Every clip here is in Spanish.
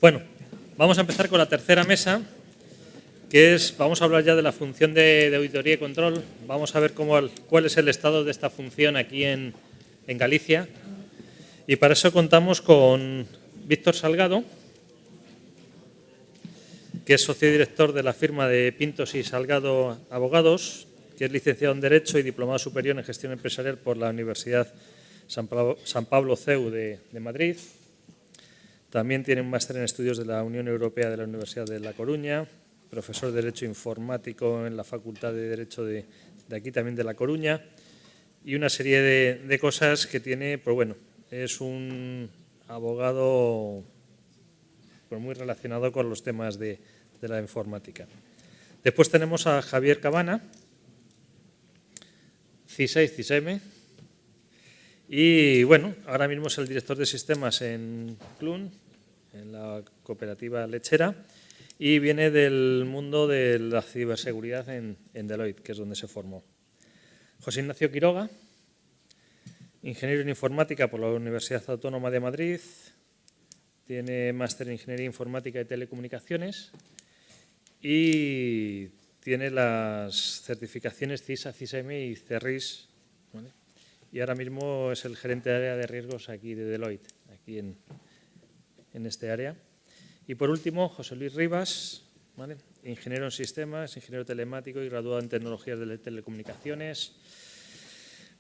Bueno, vamos a empezar con la tercera mesa, que es, vamos a hablar ya de la función de auditoría y control. Vamos a ver cuál es el estado de esta función aquí en Galicia. Y para eso contamos con Víctor Salgado, que es socio director de la firma de Pintos y Salgado Abogados, que es licenciado en Derecho y diplomado superior en Gestión Empresarial por la Universidad San Pablo CEU de Madrid. También tiene un máster en Estudios de la Unión Europea de la Universidad de La Coruña, profesor de Derecho Informático en la Facultad de Derecho de aquí también de La Coruña, y una serie de cosas que tiene. Pues bueno, es un abogado pues muy relacionado con los temas de la informática. Después tenemos a Javier Cabana, CISA y CISM, y bueno, ahora mismo es el director de sistemas en Clun, en la cooperativa lechera, y viene del mundo de la ciberseguridad en Deloitte, que es donde se formó. José Ignacio Quiroga, ingeniero en informática por la Universidad Autónoma de Madrid, tiene máster en Ingeniería Informática y Telecomunicaciones y tiene las certificaciones CISA, CISM y CERRIS, ¿vale? Y ahora mismo es el gerente de área de riesgos aquí de Deloitte, aquí en este área. Y por último, José Luis Rivas, ¿vale? Ingeniero en sistemas, ingeniero telemático y graduado en tecnologías de telecomunicaciones.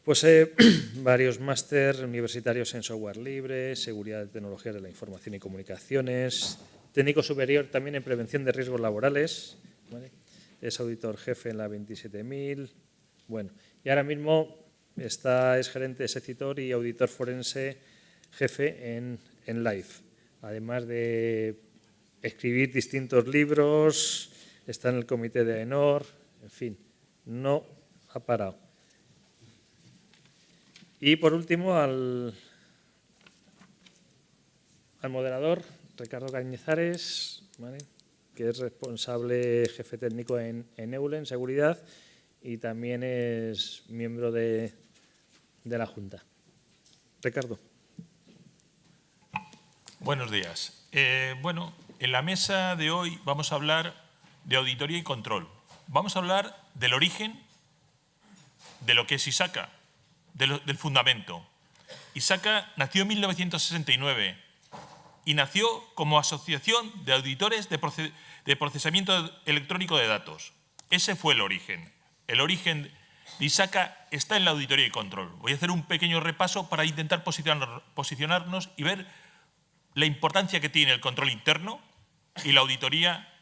Posee varios máster universitarios en software libre, seguridad de tecnologías de la información y comunicaciones, técnico superior también en prevención de riesgos laborales, ¿vale? Es auditor jefe en la 27000. Bueno, y ahora mismo es gerente de Sexitor y auditor forense jefe en Life. Además de escribir distintos libros, está en el comité de AENOR, en fin, no ha parado. Y por último, al moderador, Ricardo Cañizares, ¿vale? Que es responsable jefe técnico en Eulen Seguridad y también es miembro de la Junta. Ricardo. Buenos días. Bueno, en la mesa de hoy vamos a hablar de auditoría y control. Vamos a hablar del origen de lo que es ISACA, del fundamento. ISACA nació en 1969 y nació como Asociación de Auditores de Procesamiento Electrónico de Datos. Ese fue el origen. El origen de ISACA está en la auditoría y control. Voy a hacer un pequeño repaso para intentar posicionarnos y ver la importancia que tiene el control interno y la auditoría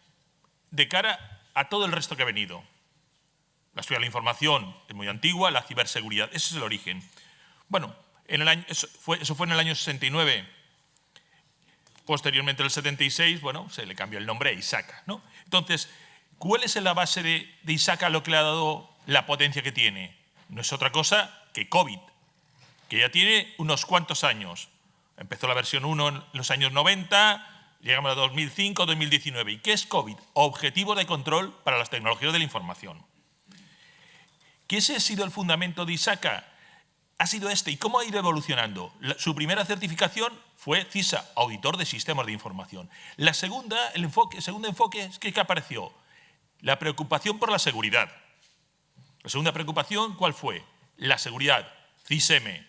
de cara a todo el resto que ha venido. La seguridad de la información es muy antigua, la ciberseguridad, ese es el origen. Bueno, eso fue en el año 69. Posteriormente, en el 76, bueno, se le cambió el nombre a ISACA, ¿no? Entonces, ¿cuál es la base de ISACA lo que le ha dado la potencia que tiene? No es otra cosa que COVID, que ya tiene unos cuantos años. Empezó la versión 1 en los años 90, llegamos a 2005, 2019. ¿Y qué es COVID? Objetivo de control para las tecnologías de la información. ¿Qué ese ha sido el fundamento de ISACA? Ha sido este. ¿Y cómo ha ido evolucionando? Su primera certificación fue CISA, auditor de sistemas de información. El segundo enfoque es que apareció la preocupación por la seguridad. La segunda preocupación, ¿cuál fue? La seguridad, CISM,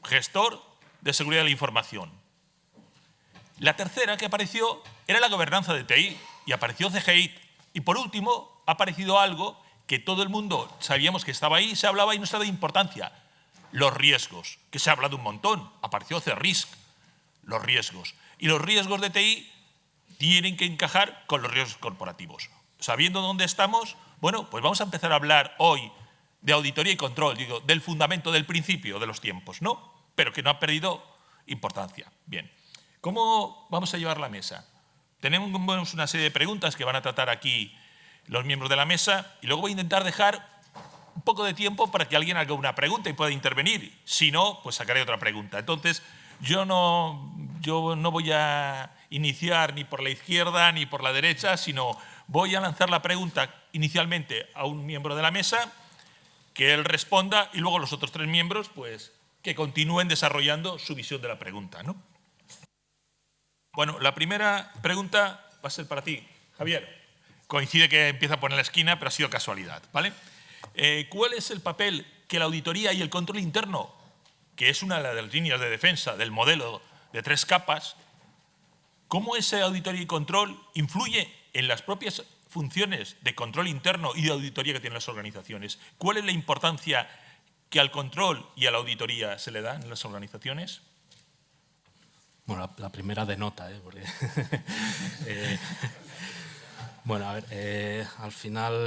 gestor de seguridad de la información. La tercera que apareció era la gobernanza de TI y apareció CGI. Y por último ha aparecido algo que todo el mundo sabíamos que estaba ahí, se hablaba y no se daba importancia. Los riesgos, que se ha hablado un montón. Apareció CERRISC, los riesgos. Y los riesgos de TI tienen que encajar con los riesgos corporativos. Sabiendo dónde estamos, bueno, pues vamos a empezar a hablar hoy de auditoría y control, digo, del fundamento, del principio de los tiempos, ¿no? Pero que no ha perdido importancia. Bien, ¿cómo vamos a llevar la mesa? Tenemos una serie de preguntas que van a tratar aquí los miembros de la mesa y luego voy a intentar dejar un poco de tiempo para que alguien haga una pregunta y pueda intervenir. Si no, pues sacaré otra pregunta. Entonces, yo no voy a iniciar ni por la izquierda ni por la derecha, sino voy a lanzar la pregunta inicialmente a un miembro de la mesa, que él responda y luego los otros tres miembros, pues, que continúen desarrollando su visión de la pregunta, ¿no? Bueno, la primera pregunta va a ser para ti, Javier. Coincide que empieza por la esquina, pero ha sido casualidad, ¿vale? ¿Cuál es el papel que la auditoría y el control interno, que es una de las líneas de defensa del modelo de 3 capas, cómo ese auditoría y control influye en las propias funciones de control interno y de auditoría que tienen las organizaciones? ¿Cuál es la importancia que al control y a la auditoría se le da en las organizaciones? Bueno, la primera denota, porque bueno, a ver, al final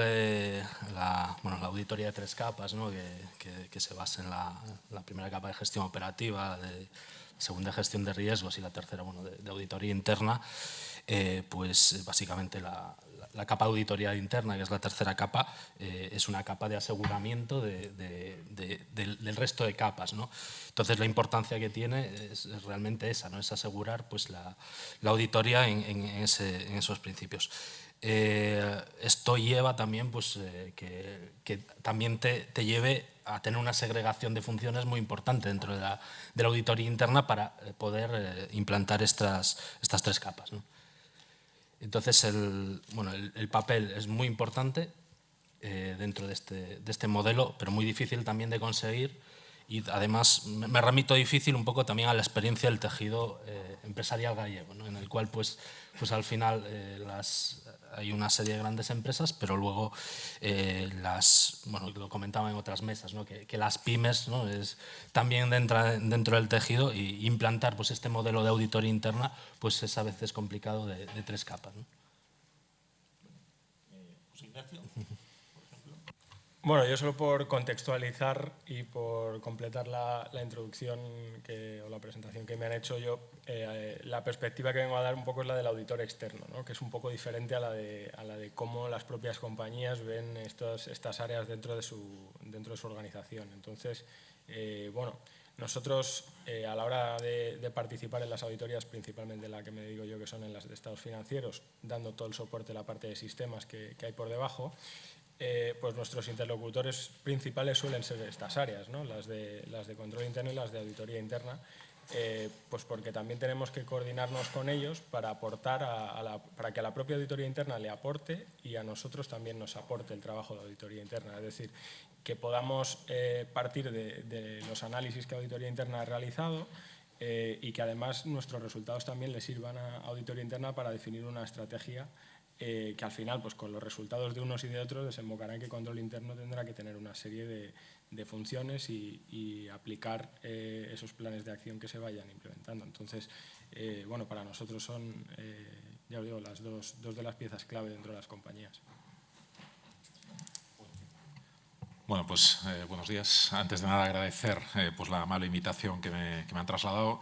la auditoría de 3 capas, ¿no? que se basa en la primera capa de gestión operativa, la segunda gestión de riesgos y la tercera, bueno, de auditoría interna, pues básicamente la capa de auditoría interna, que es la tercera capa, es una capa de aseguramiento del resto de capas, ¿no? Entonces, la importancia que tiene es realmente esa, ¿no? Es asegurar pues, la auditoría en esos principios. Esto lleva también pues, que también te lleve a tener una segregación de funciones muy importante dentro de la auditoría interna para poder implantar estas 3 capas, ¿no? Entonces, el papel es muy importante dentro de este modelo, pero muy difícil también de conseguir. Y además me remito difícil un poco también a la experiencia del tejido empresarial gallego, ¿no? En el cual pues al final hay una serie de grandes empresas, pero luego lo comentaba en otras mesas, ¿no? que las pymes, ¿no? También dentro del tejido, y implantar pues este modelo de auditoría interna pues es a veces complicado de 3 capas, ¿no? Bueno, yo solo por contextualizar y por completar la introducción o la presentación que me han hecho yo, la perspectiva que vengo a dar un poco es la del auditor externo, ¿no? Que es un poco diferente a la de cómo las propias compañías ven estas áreas dentro de su organización. Entonces, bueno, nosotros a la hora de participar en las auditorías, principalmente la que me dedico yo, que son en las de estados financieros, dando todo el soporte a la parte de sistemas que hay por debajo, pues nuestros interlocutores principales suelen ser estas áreas, ¿no? las de control interno y las de auditoría interna, pues porque también tenemos que coordinarnos con ellos para aportar para que a la propia auditoría interna le aporte y a nosotros también nos aporte el trabajo de auditoría interna. Es decir, que podamos partir de los análisis que auditoría interna ha realizado y que además nuestros resultados también le sirvan a auditoría interna para definir una estrategia que al final, pues con los resultados de unos y de otros, desembocará en que control interno tendrá que tener una serie de funciones y aplicar esos planes de acción que se vayan implementando. Entonces, bueno, para nosotros son, ya os digo, las dos de las piezas clave dentro de las compañías. Bueno, pues buenos días. Antes de nada agradecer pues la amable invitación que me han trasladado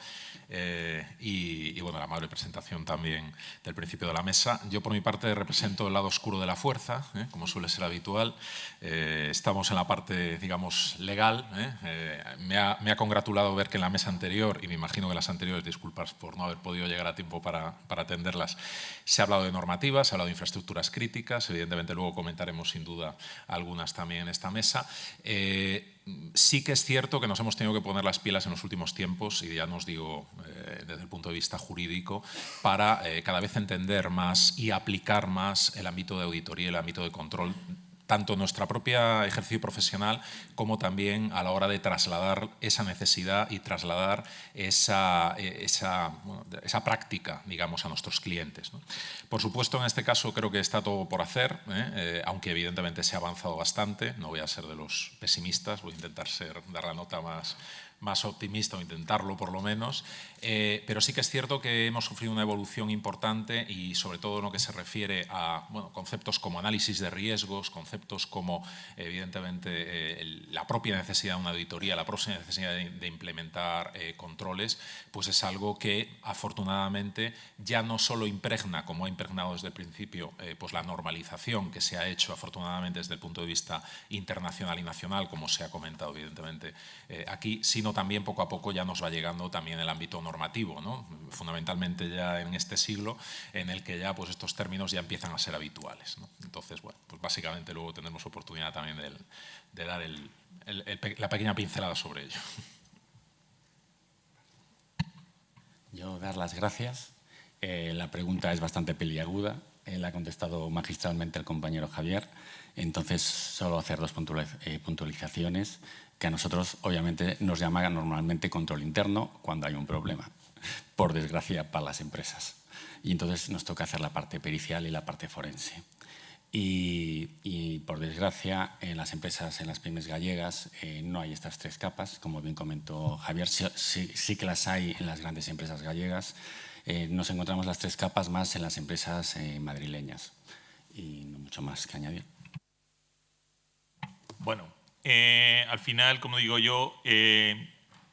y bueno, la amable presentación también del principio de la mesa. Yo por mi parte represento el lado oscuro de la fuerza, como suele ser habitual. Estamos en la parte, digamos, legal. Me ha congratulado ver que en la mesa anterior, y me imagino que las anteriores, disculpas por no haber podido llegar a tiempo para atenderlas, se ha hablado de normativas, se ha hablado de infraestructuras críticas. Evidentemente luego comentaremos sin duda algunas también en esta mesa. Sí que es cierto que nos hemos tenido que poner las pilas en los últimos tiempos, y ya nos digo desde el punto de vista jurídico, para cada vez entender más y aplicar más el ámbito de auditoría y el ámbito de control, tanto nuestra propia ejercicio profesional como también a la hora de trasladar esa necesidad y trasladar esa práctica, digamos, a nuestros clientes, ¿no? Por supuesto, en este caso creo que está todo por hacer, aunque evidentemente se ha avanzado bastante. No voy a ser de los pesimistas, voy a intentar dar la nota más optimista, o intentarlo por lo menos, pero sí que es cierto que hemos sufrido una evolución importante, y sobre todo en lo que se refiere a conceptos como análisis de riesgos, conceptos como evidentemente la propia necesidad de una auditoría, la propia necesidad de implementar controles, pues es algo que afortunadamente ya no solo impregna, como ha impregnado desde el principio, pues la normalización que se ha hecho afortunadamente desde el punto de vista internacional y nacional, como se ha comentado evidentemente aquí, sino también poco a poco ya nos va llegando también el ámbito normativo, ¿no? Fundamentalmente ya en este siglo en el que ya pues estos términos ya empiezan a ser habituales, ¿no? Entonces, bueno, pues básicamente luego tendremos oportunidad también de dar la pequeña pincelada sobre ello. Yo dar las gracias La pregunta es bastante peliaguda. La ha contestado magistralmente el compañero Javier. Entonces, solo hacer dos puntualizaciones que a nosotros, obviamente, nos llama normalmente control interno cuando hay un problema, por desgracia para las empresas. Y entonces nos toca hacer la parte pericial y la parte forense. Y por desgracia, en las empresas, en las pymes gallegas, no hay estas tres capas. Como bien comentó Javier, sí que las hay en las grandes empresas gallegas. Nos encontramos las tres capas más en las empresas madrileñas. Y no mucho más que añadir. Bueno, al final, como digo yo,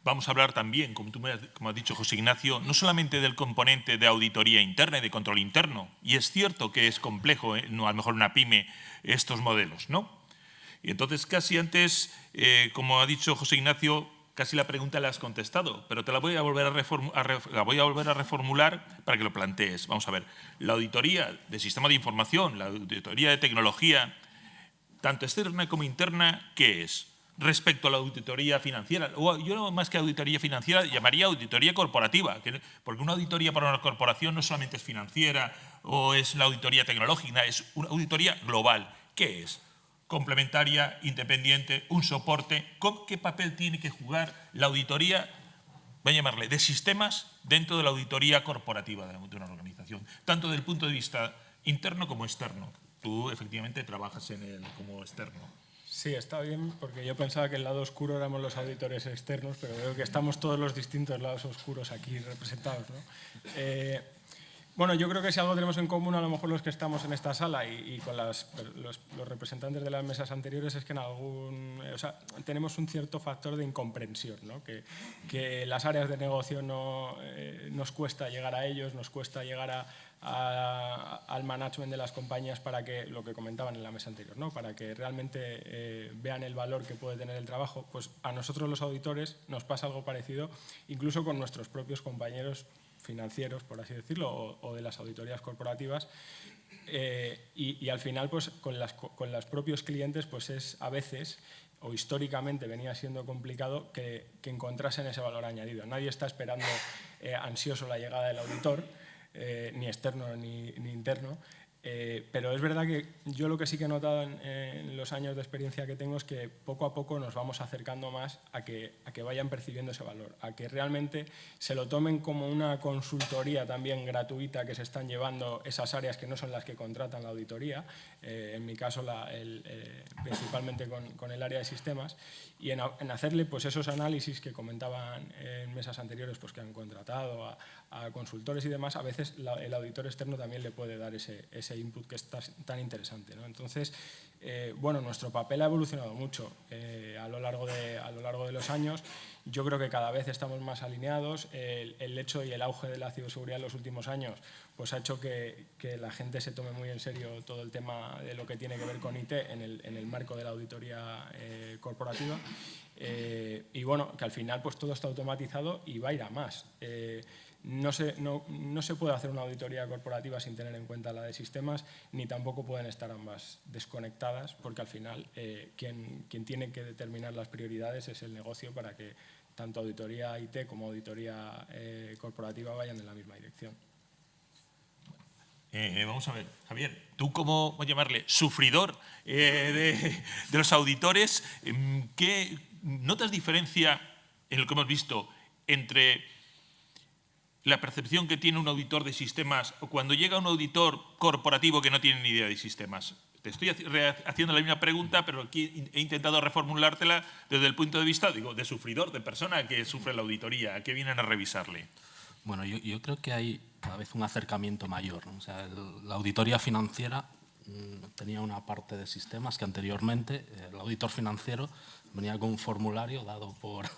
vamos a hablar también, como ha dicho José Ignacio, no solamente del componente de auditoría interna y de control interno. Y es cierto que es complejo, no, a lo mejor una pyme, estos modelos, ¿no? Y entonces casi antes, como ha dicho José Ignacio, casi la pregunta la has contestado, pero te la voy a volver a reformular para que lo plantees. Vamos a ver, la auditoría de sistema de información, la auditoría de tecnología, tanto externa como interna, ¿qué es? Respecto a la auditoría financiera, o yo más que auditoría financiera llamaría auditoría corporativa, porque una auditoría para una corporación no solamente es financiera o es la auditoría tecnológica, es una auditoría global. ¿Qué es? Complementaria, independiente, un soporte. ¿Qué papel tiene que jugar la auditoría, voy a llamarle, de sistemas dentro de la auditoría corporativa de una organización? Tanto desde el punto de vista interno como externo. Tú efectivamente trabajas como externo. Sí, está bien, porque yo pensaba que el lado oscuro éramos los auditores externos, pero veo que estamos todos los distintos lados oscuros aquí representados, ¿no? Bueno, yo creo que si algo tenemos en común, a lo mejor los que estamos en esta sala y con los representantes de las mesas anteriores, es que tenemos un cierto factor de incomprensión, ¿no? Que las áreas de negocio nos cuesta llegar a ellos, nos cuesta llegar al management de las compañías para que, lo que comentaban en la mesa anterior, ¿no? Para que realmente vean el valor que puede tener el trabajo. Pues a nosotros los auditores nos pasa algo parecido, incluso con nuestros propios compañeros financieros, por así decirlo, o de las auditorías corporativas, y al final pues con los propios clientes pues es a veces, o históricamente venía siendo complicado que encontrasen ese valor añadido. Nadie está esperando ansioso la llegada del auditor, ni externo ni interno, pero es verdad que yo lo que sí que he notado en los años de experiencia que tengo es que poco a poco nos vamos acercando más a que vayan percibiendo ese valor, a que realmente se lo tomen como una consultoría también gratuita que se están llevando esas áreas que no son las que contratan la auditoría, en mi caso principalmente con el área de sistemas, y en hacerle pues esos análisis que comentaban en mesas anteriores, pues que han contratado a consultores y demás. A veces el auditor externo también le puede dar ese input que es tan interesante, ¿no? Entonces, bueno, nuestro papel ha evolucionado mucho a lo largo de los años. Yo creo que cada vez estamos más alineados. El hecho y el auge de la ciberseguridad en los últimos años pues ha hecho que la gente se tome muy en serio todo el tema de lo que tiene que ver con IT en el marco de la auditoría corporativa. Y bueno, que al final pues todo está automatizado y va a ir a más. No se puede hacer una auditoría corporativa sin tener en cuenta la de sistemas, ni tampoco pueden estar ambas desconectadas, porque al final quien tiene que determinar las prioridades es el negocio para que tanto auditoría IT como auditoría corporativa vayan en la misma dirección. Vamos a ver, Javier, tú como, voy a llamarle, sufridor de los auditores, ¿qué notas diferencia en lo que hemos visto entre la percepción que tiene un auditor de sistemas o cuando llega un auditor corporativo que no tiene ni idea de sistemas? Te estoy haciendo la misma pregunta, pero aquí he intentado reformulártela desde el punto de vista, digo, de sufridor, de persona que sufre la auditoría, que vienen a revisarle. Bueno, yo creo que hay cada vez un acercamiento mayor, ¿no? O sea, la auditoría financiera tenía una parte de sistemas que anteriormente el auditor financiero venía con un formulario dado por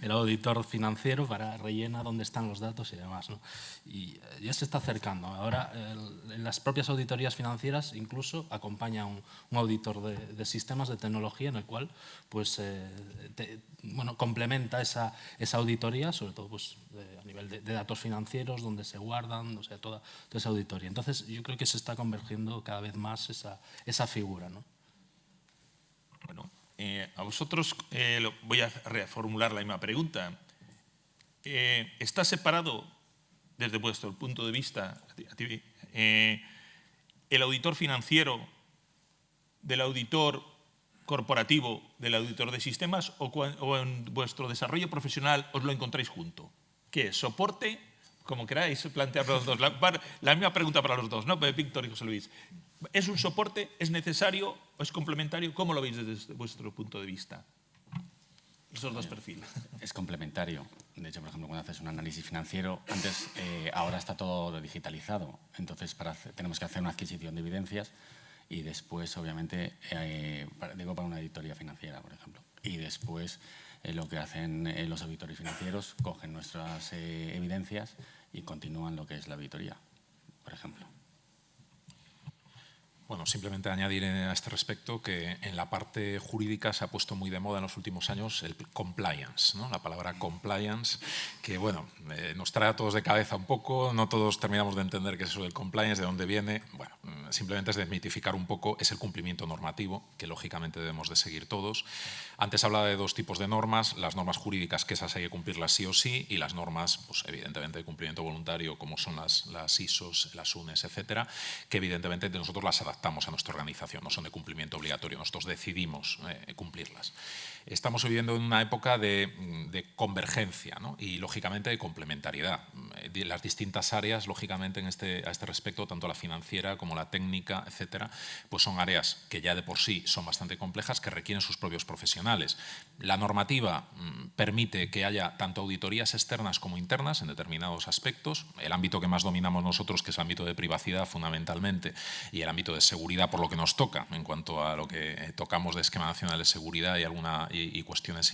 el auditor financiero para rellenar dónde están los datos y demás, ¿no? Y ya se está acercando. Ahora, en las propias auditorías financieras incluso acompaña un auditor de sistemas de tecnología en el cual pues, complementa esa auditoría, sobre todo pues, a nivel de datos financieros, donde se guardan, o sea, toda esa auditoría. Entonces, yo creo que se está convergiendo cada vez más esa figura, ¿no? Bueno, a vosotros voy a reformular la misma pregunta. ¿Está separado desde vuestro punto de vista, el auditor financiero del auditor corporativo, del auditor de sistemas, o en vuestro desarrollo profesional os lo encontráis junto? ¿Qué es? ¿Soporte? Como queráis plantear los dos. La misma pregunta para los dos, ¿no? Víctor y José Luis. ¿Es un soporte? ¿Es necesario? ¿O es complementario? ¿Cómo lo veis desde vuestro punto de vista? Esos dos perfiles. Es complementario. De hecho, por ejemplo, cuando haces un análisis financiero, ahora está todo digitalizado. Entonces, tenemos que hacer una adquisición de evidencias y después, obviamente, para una auditoría financiera, por ejemplo. Y después, lo que hacen los auditores financieros, cogen nuestras evidencias y continúan lo que es la auditoría, por ejemplo. Bueno, simplemente añadir a este respecto que en la parte jurídica se ha puesto muy de moda en los últimos años el compliance, ¿no? La palabra compliance, que bueno, nos trae a todos de cabeza un poco, no todos terminamos de entender qué es eso del compliance, de dónde viene. Bueno, simplemente es desmitificar un poco, es el cumplimiento normativo, que lógicamente debemos de seguir todos. Antes hablaba de dos tipos de normas, las normas jurídicas, que esas hay que cumplirlas sí o sí, y las normas, pues evidentemente de cumplimiento voluntario, como son las ISOs, las UNES, etcétera, que evidentemente nosotros las adaptamos a nuestra organización, no son de cumplimiento obligatorio, nosotros decidimos cumplirlas. Estamos viviendo en una época de convergencia, ¿no? Y, lógicamente, de complementariedad. Las distintas áreas, lógicamente, a este respecto, tanto la financiera como la técnica, etcétera, pues son áreas que ya de por sí son bastante complejas, que requieren sus propios profesionales. La normativa permite que haya tanto auditorías externas como internas en determinados aspectos. El ámbito que más dominamos nosotros, que es el ámbito de privacidad, fundamentalmente, y el ámbito de seguridad, por lo que nos toca, en cuanto a lo que tocamos de esquema nacional de seguridad y cuestiones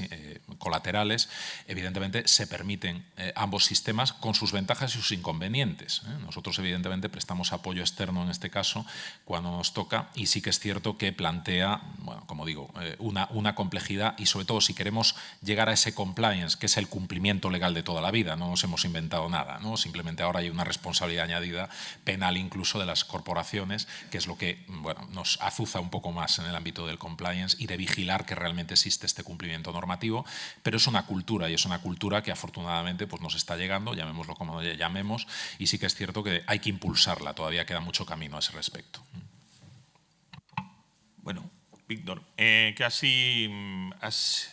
colaterales, evidentemente se permiten ambos sistemas con sus ventajas y sus inconvenientes. Nosotros, evidentemente, prestamos apoyo externo en este caso cuando nos toca, y sí que es cierto que plantea, bueno, como digo, una complejidad, y sobre todo si queremos llegar a ese compliance, que es el cumplimiento legal de toda la vida, no nos hemos inventado nada, ¿no? Simplemente ahora hay una responsabilidad añadida penal incluso de las corporaciones, que es lo que, bueno, nos azuza un poco más en el ámbito del compliance y de vigilar que realmente existe este cumplimiento normativo, pero es una cultura, y es una cultura que afortunadamente pues nos está llegando, llamémoslo como llamemos, y sí que es cierto que hay que impulsarla, todavía queda mucho camino a ese respecto. Bueno, Víctor, que así has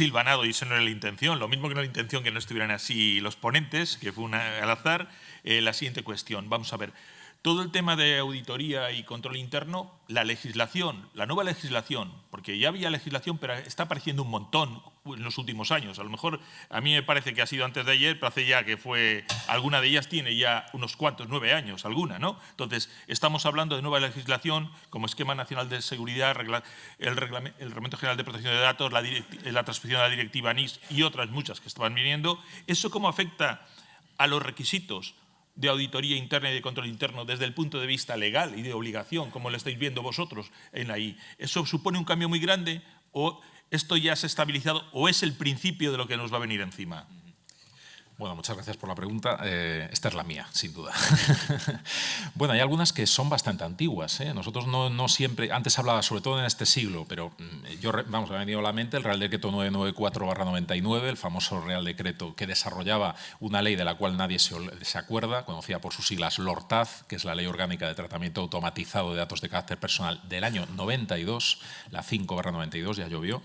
hilvanado, y eso no era la intención, lo mismo que no era la intención que no estuvieran así los ponentes, que fue al azar. La siguiente cuestión, vamos a ver. Todo el tema de auditoría y control interno, la legislación, la nueva legislación, porque ya había legislación, pero está apareciendo un montón en los últimos años. A lo mejor a mí me parece que ha sido antes de ayer, pero hace ya que fue, alguna de ellas tiene ya unos cuantos, 9 años, alguna, ¿no? Entonces, estamos hablando de nueva legislación como Esquema Nacional de Seguridad, el Reglamento General de Protección de Datos, la transposición de la Directiva NIS y otras muchas que estaban viniendo. ¿Eso cómo afecta a los requisitos de auditoría interna y de control interno desde el punto de vista legal y de obligación, como lo estáis viendo vosotros en ahí? ¿Eso supone un cambio muy grande o esto ya se ha estabilizado o es el principio de lo que nos va a venir encima? Bueno, muchas gracias por la pregunta. Esta es la mía, sin duda. Bueno, hay algunas que son bastante antiguas, ¿eh? Nosotros no siempre, antes hablaba sobre todo en este siglo, pero me ha venido a la mente el Real Decreto 994/99, el famoso Real Decreto que desarrollaba una ley de la cual nadie se acuerda, conocida por sus siglas LORTAD, que es la Ley Orgánica de Tratamiento Automatizado de Datos de Carácter Personal del año 92, la 5/92, ya llovió,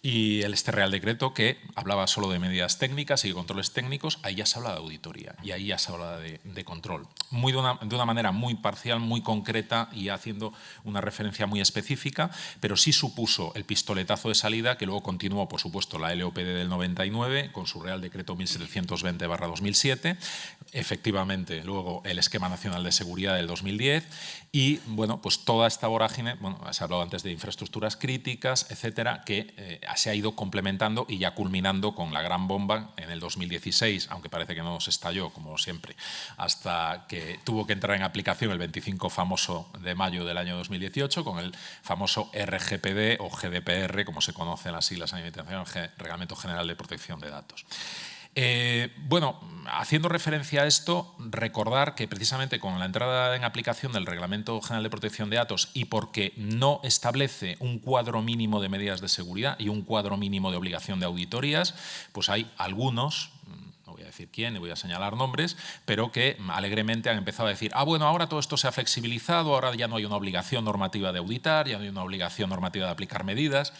y este Real Decreto que hablaba solo de medidas técnicas y de controles técnicos. Ahí ya se habla de auditoría y ahí ya se habla de control. De una manera muy parcial, muy concreta y haciendo una referencia muy específica, pero sí supuso el pistoletazo de salida que luego continuó, por supuesto, la LOPD del 99 con su Real Decreto 1720/2007, efectivamente luego el Esquema Nacional de Seguridad del 2010 y, bueno, pues toda esta vorágine, bueno, se ha hablado antes de infraestructuras críticas, etcétera, que se ha ido complementando y ya culminando con la gran bomba en el 2016, aunque parece que no nos estalló, como siempre, hasta que tuvo que entrar en aplicación el 25 famoso de mayo del año 2018 con el famoso RGPD o GDPR, como se conocen las siglas a nivel internacional, Reglamento General de Protección de Datos. Bueno, haciendo referencia a esto, recordar que precisamente con la entrada en aplicación del Reglamento General de Protección de Datos y porque no establece un cuadro mínimo de medidas de seguridad y un cuadro mínimo de obligación de auditorías, pues hay algunos, no voy a decir quién, ni voy a señalar nombres, pero que alegremente han empezado a decir, bueno, ahora todo esto se ha flexibilizado, ahora ya no hay una obligación normativa de auditar, ya no hay una obligación normativa de aplicar medidas.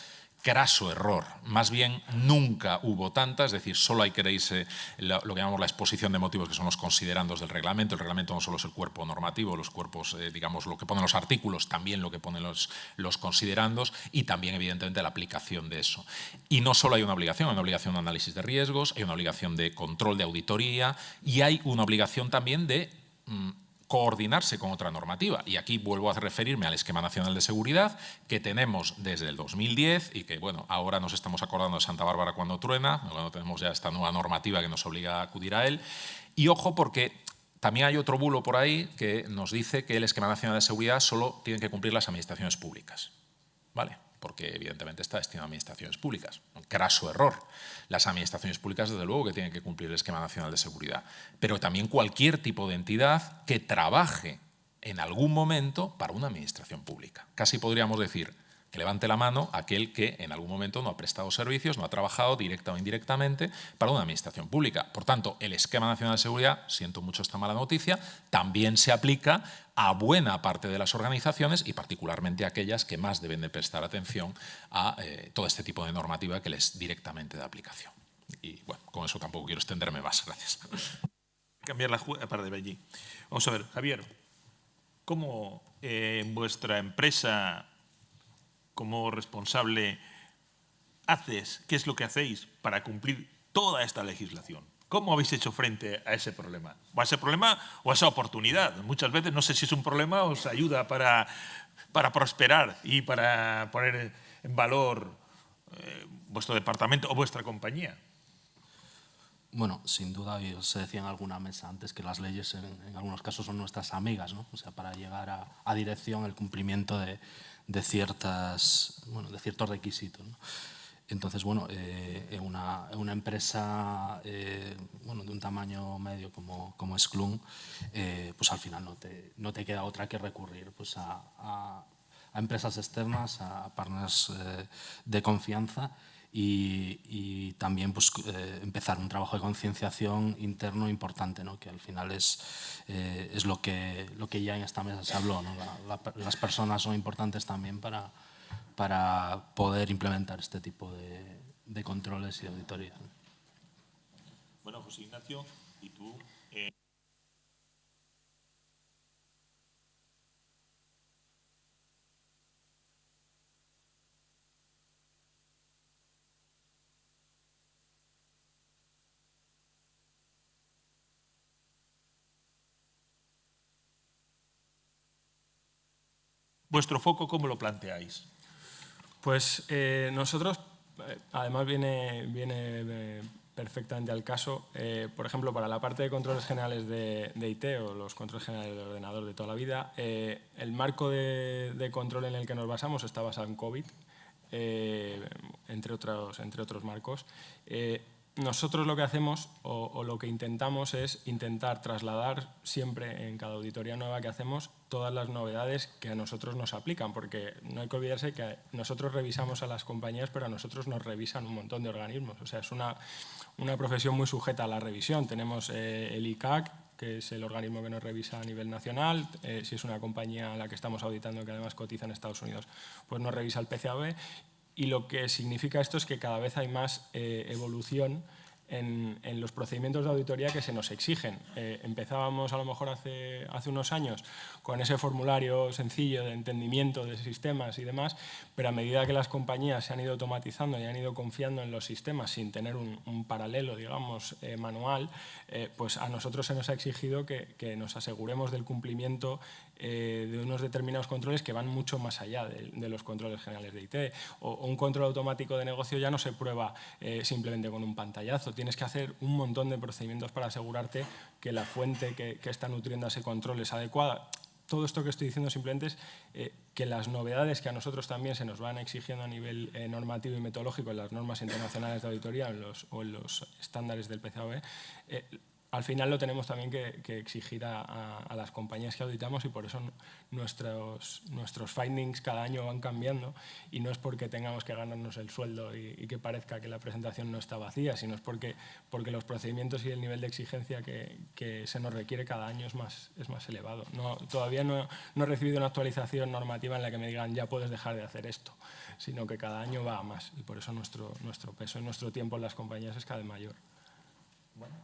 Craso error. Más bien, nunca hubo tantas, es decir, solo hay que leerse lo que llamamos la exposición de motivos, que son los considerandos del reglamento. El reglamento no solo es el cuerpo normativo, los cuerpos, digamos, lo que ponen los artículos, también lo que ponen los considerandos y también, evidentemente, la aplicación de eso. Y no solo hay una obligación de análisis de riesgos, hay una obligación de control de auditoría y hay una obligación también de coordinarse con otra normativa. Y aquí vuelvo a referirme al Esquema Nacional de Seguridad que tenemos desde el 2010 y que, bueno, ahora nos estamos acordando de Santa Bárbara cuando truena, cuando tenemos ya esta nueva normativa que nos obliga a acudir a él. Y ojo, porque también hay otro bulo por ahí que nos dice que el Esquema Nacional de Seguridad solo tienen que cumplir las administraciones públicas, ¿vale? Porque evidentemente está destinado a administraciones públicas. Un craso error. Las administraciones públicas, desde luego, que tienen que cumplir el Esquema Nacional de Seguridad, pero también cualquier tipo de entidad que trabaje en algún momento para una administración pública. Casi podríamos decir que levante la mano aquel que en algún momento no ha prestado servicios, no ha trabajado directa o indirectamente para una administración pública. Por tanto, el Esquema Nacional de Seguridad, siento mucho esta mala noticia, también se aplica a buena parte de las organizaciones y particularmente a aquellas que más deben de prestar atención a todo este tipo de normativa que les es directamente de aplicación. Y bueno, con eso tampoco quiero extenderme más. Gracias. Cambiar la para de allí. Vamos a ver, Javier, ¿cómo en vuestra empresa, como responsable, qué es lo que hacéis para cumplir toda esta legislación? ¿Cómo habéis hecho frente a ese problema? ¿O a ese problema o a esa oportunidad? Muchas veces, no sé si es un problema o os ayuda para prosperar y para poner en valor vuestro departamento o vuestra compañía. Bueno, sin duda, se decía en alguna mesa antes que las leyes en algunos casos son nuestras amigas, ¿no? O sea, para llegar a dirección, el cumplimiento de ciertos requisitos, ¿no? Entonces, bueno, en una empresa bueno, de un tamaño medio como es Clun, pues al final no te queda otra que recurrir pues a empresas externas, a partners de confianza y también pues, empezar un trabajo de concienciación interno importante, ¿no? Que al final es lo que ya en esta mesa se habló, ¿no? Las personas son importantes también para poder implementar este tipo de controles y de auditoría. Bueno, José Ignacio, ¿y tú? ¿Vuestro foco cómo lo planteáis? Pues nosotros, además viene perfectamente al caso, por ejemplo, para la parte de controles generales de IT o los controles generales del ordenador de toda la vida, el marco de control en el que nos basamos está basado en COVID, entre otros marcos. Nosotros lo que hacemos o lo que intentamos es intentar trasladar siempre en cada auditoría nueva que hacemos todas las novedades que a nosotros nos aplican, porque no hay que olvidarse que nosotros revisamos a las compañías, pero a nosotros nos revisan un montón de organismos. O sea, es una profesión muy sujeta a la revisión. Tenemos el ICAC, que es el organismo que nos revisa a nivel nacional. Si es una compañía a la que estamos auditando que además cotiza en Estados Unidos, pues nos revisa el PCAOB. Y lo que significa esto es que cada vez hay más evolución en los procedimientos de auditoría que se nos exigen. Empezábamos a lo mejor hace unos años con ese formulario sencillo de entendimiento de sistemas y demás, pero a medida que las compañías se han ido automatizando y han ido confiando en los sistemas sin tener un paralelo, digamos, manual, pues a nosotros se nos ha exigido que nos aseguremos del cumplimiento de unos determinados controles que van mucho más allá de los controles generales de IT. O un control automático de negocio ya no se prueba simplemente con un pantallazo. Tienes que hacer un montón de procedimientos para asegurarte que la fuente que está nutriendo a ese control es adecuada. Todo esto que estoy diciendo simplemente es que las novedades que a nosotros también se nos van exigiendo a nivel normativo y metodológico en las normas internacionales de auditoría o en los estándares del PCAOB, al final lo tenemos también que exigir a las compañías que auditamos, y por eso nuestros findings cada año van cambiando, y no es porque tengamos que ganarnos el sueldo y que parezca que la presentación no está vacía, sino es porque los procedimientos y el nivel de exigencia que se nos requiere cada año es más elevado. Todavía no he recibido una actualización normativa en la que me digan ya puedes dejar de hacer esto, sino que cada año va a más, y por eso nuestro peso y nuestro tiempo en las compañías es cada vez mayor. Bueno.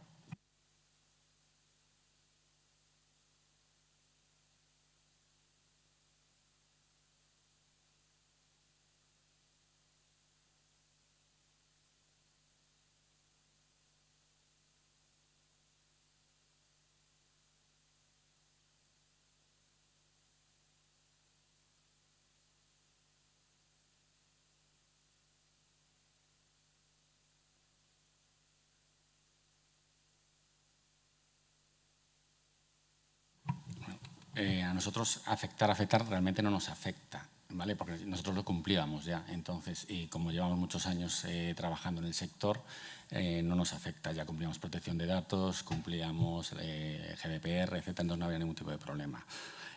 A nosotros afectar realmente no nos afecta, ¿vale? Porque nosotros lo cumplíamos ya. Entonces, y como llevamos muchos años trabajando en el sector, no nos afecta. Ya cumplíamos protección de datos, cumplíamos GDPR, etc. Entonces no había ningún tipo de problema.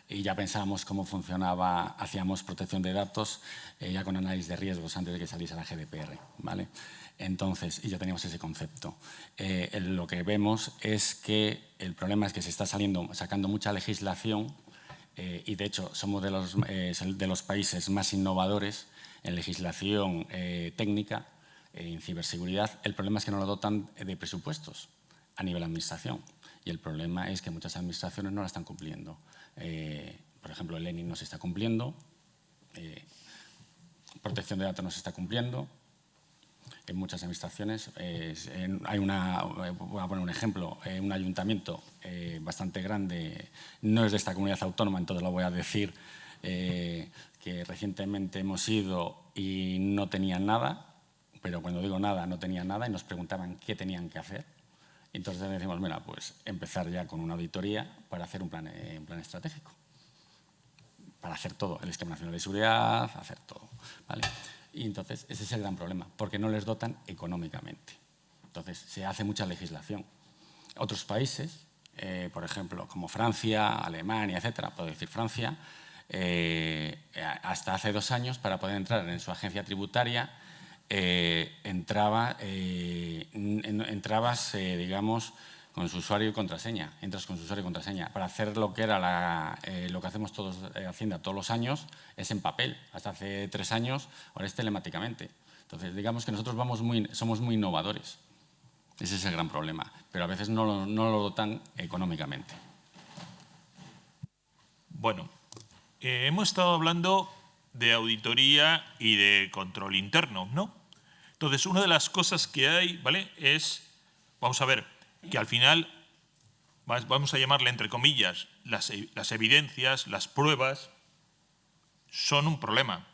Y ya pensábamos cómo funcionaba, hacíamos protección de datos ya con análisis de riesgos antes de que saliese la GDPR, ¿vale? Entonces, y ya teníamos ese concepto. Lo que vemos es que el problema es que se está sacando mucha legislación y, de hecho, somos de los países más innovadores en legislación técnica, en ciberseguridad. El problema es que no lo dotan de presupuestos a nivel administración. Y el problema es que muchas administraciones no la están cumpliendo. Por ejemplo, el ENI no se está cumpliendo, protección de datos no se está cumpliendo. En muchas administraciones voy a poner un ejemplo, un ayuntamiento bastante grande, no es de esta comunidad autónoma, entonces lo voy a decir, que recientemente hemos ido y no tenían nada, pero cuando digo nada, no tenían nada, y nos preguntaban qué tenían que hacer. Entonces decimos, mira, pues empezar ya con una auditoría para hacer un plan estratégico, para hacer todo, el esquema nacional de seguridad, hacer todo, ¿vale? Y entonces ese es el gran problema, porque no les dotan económicamente. Entonces se hace mucha legislación. Otros países, por ejemplo, como Francia, Alemania, etcétera, puedo decir Francia, hasta hace 2 años, para poder entrar en su agencia tributaria, entrabas, digamos, con su usuario y contraseña. Entras con su usuario y contraseña. Para hacer lo que era lo que hacemos todos Hacienda todos los años, es en papel. Hasta hace 3 años, ahora es telemáticamente. Entonces, digamos que nosotros somos muy innovadores. Ese es el gran problema. Pero a veces no lo dotan económicamente. Bueno, hemos estado hablando de auditoría y de control interno, ¿no? Entonces, una de las cosas que hay, ¿vale?, es, vamos a ver, que al final, vamos a llamarle entre comillas, las evidencias, las pruebas, son un problema.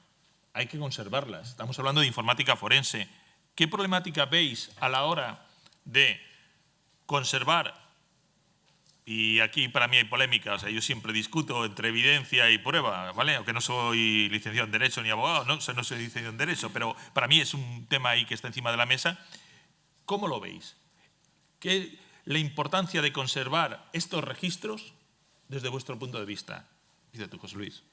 Hay que conservarlas. Estamos hablando de informática forense. ¿Qué problemática veis a la hora de conservar? Y aquí para mí hay polémica, o sea, yo siempre discuto entre evidencia y prueba, ¿vale? Aunque no soy licenciado en Derecho ni abogado, no soy licenciado en Derecho, pero para mí es un tema ahí que está encima de la mesa. ¿Cómo lo veis? ¿Qué la importancia de conservar estos registros desde vuestro punto de vista? Dice tú, José Luis.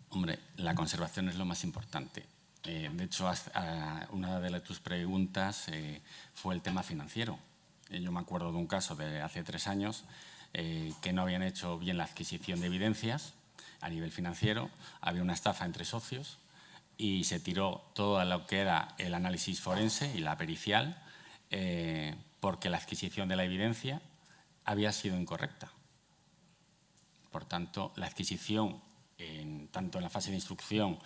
Hombre, la conservación es lo más importante. De hecho, una de tus preguntas fue el tema financiero. Yo me acuerdo de un caso de hace 3 años que no habían hecho bien la adquisición de evidencias a nivel financiero. Había una estafa entre socios y se tiró todo lo que era el análisis forense y la pericial porque la adquisición de la evidencia había sido incorrecta. Por tanto, la adquisición, tanto en la fase de instrucción,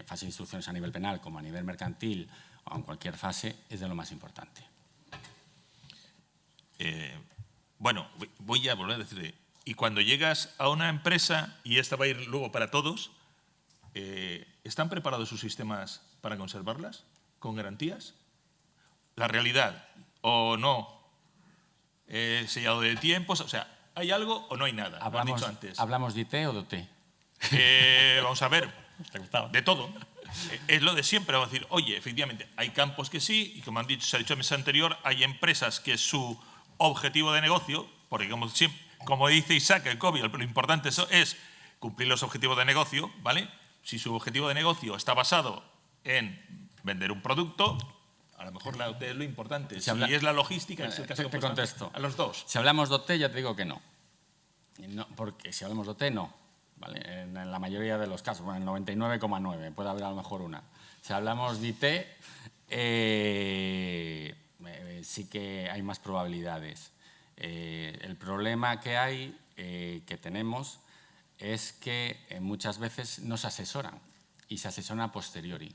fase de instrucciones a nivel penal como a nivel mercantil o en cualquier fase, es de lo más importante. Bueno, voy a volver a decirle, y cuando llegas a una empresa, y esta va a ir luego para todos, ¿están preparados sus sistemas para conservarlas con garantías? La realidad, o no, sellado de tiempos, o sea, ¿hay algo o no hay nada? Lo han dicho antes. ¿Hablamos de IT o de OT? Vamos a ver, de todo. Es lo de siempre, vamos a decir, oye, efectivamente, hay campos que sí, y como se ha dicho en mesa anterior, hay empresas que su objetivo de negocio, porque como dice Isaac, el COVID, lo importante es cumplir los objetivos de negocio, ¿vale? Si su objetivo de negocio está basado en vender un producto, a lo mejor la OT es lo importante. Si es la logística, es el caso te contesto. A los dos. Si hablamos de OT, ya te digo que no. Porque si hablamos de OT, no. ¿Vale? En la mayoría de los casos, bueno, en 99,9, puede haber a lo mejor una. Si hablamos de IT, sí que hay más probabilidades. El problema que hay, que tenemos, es que muchas veces no se asesoran y se asesoran a posteriori,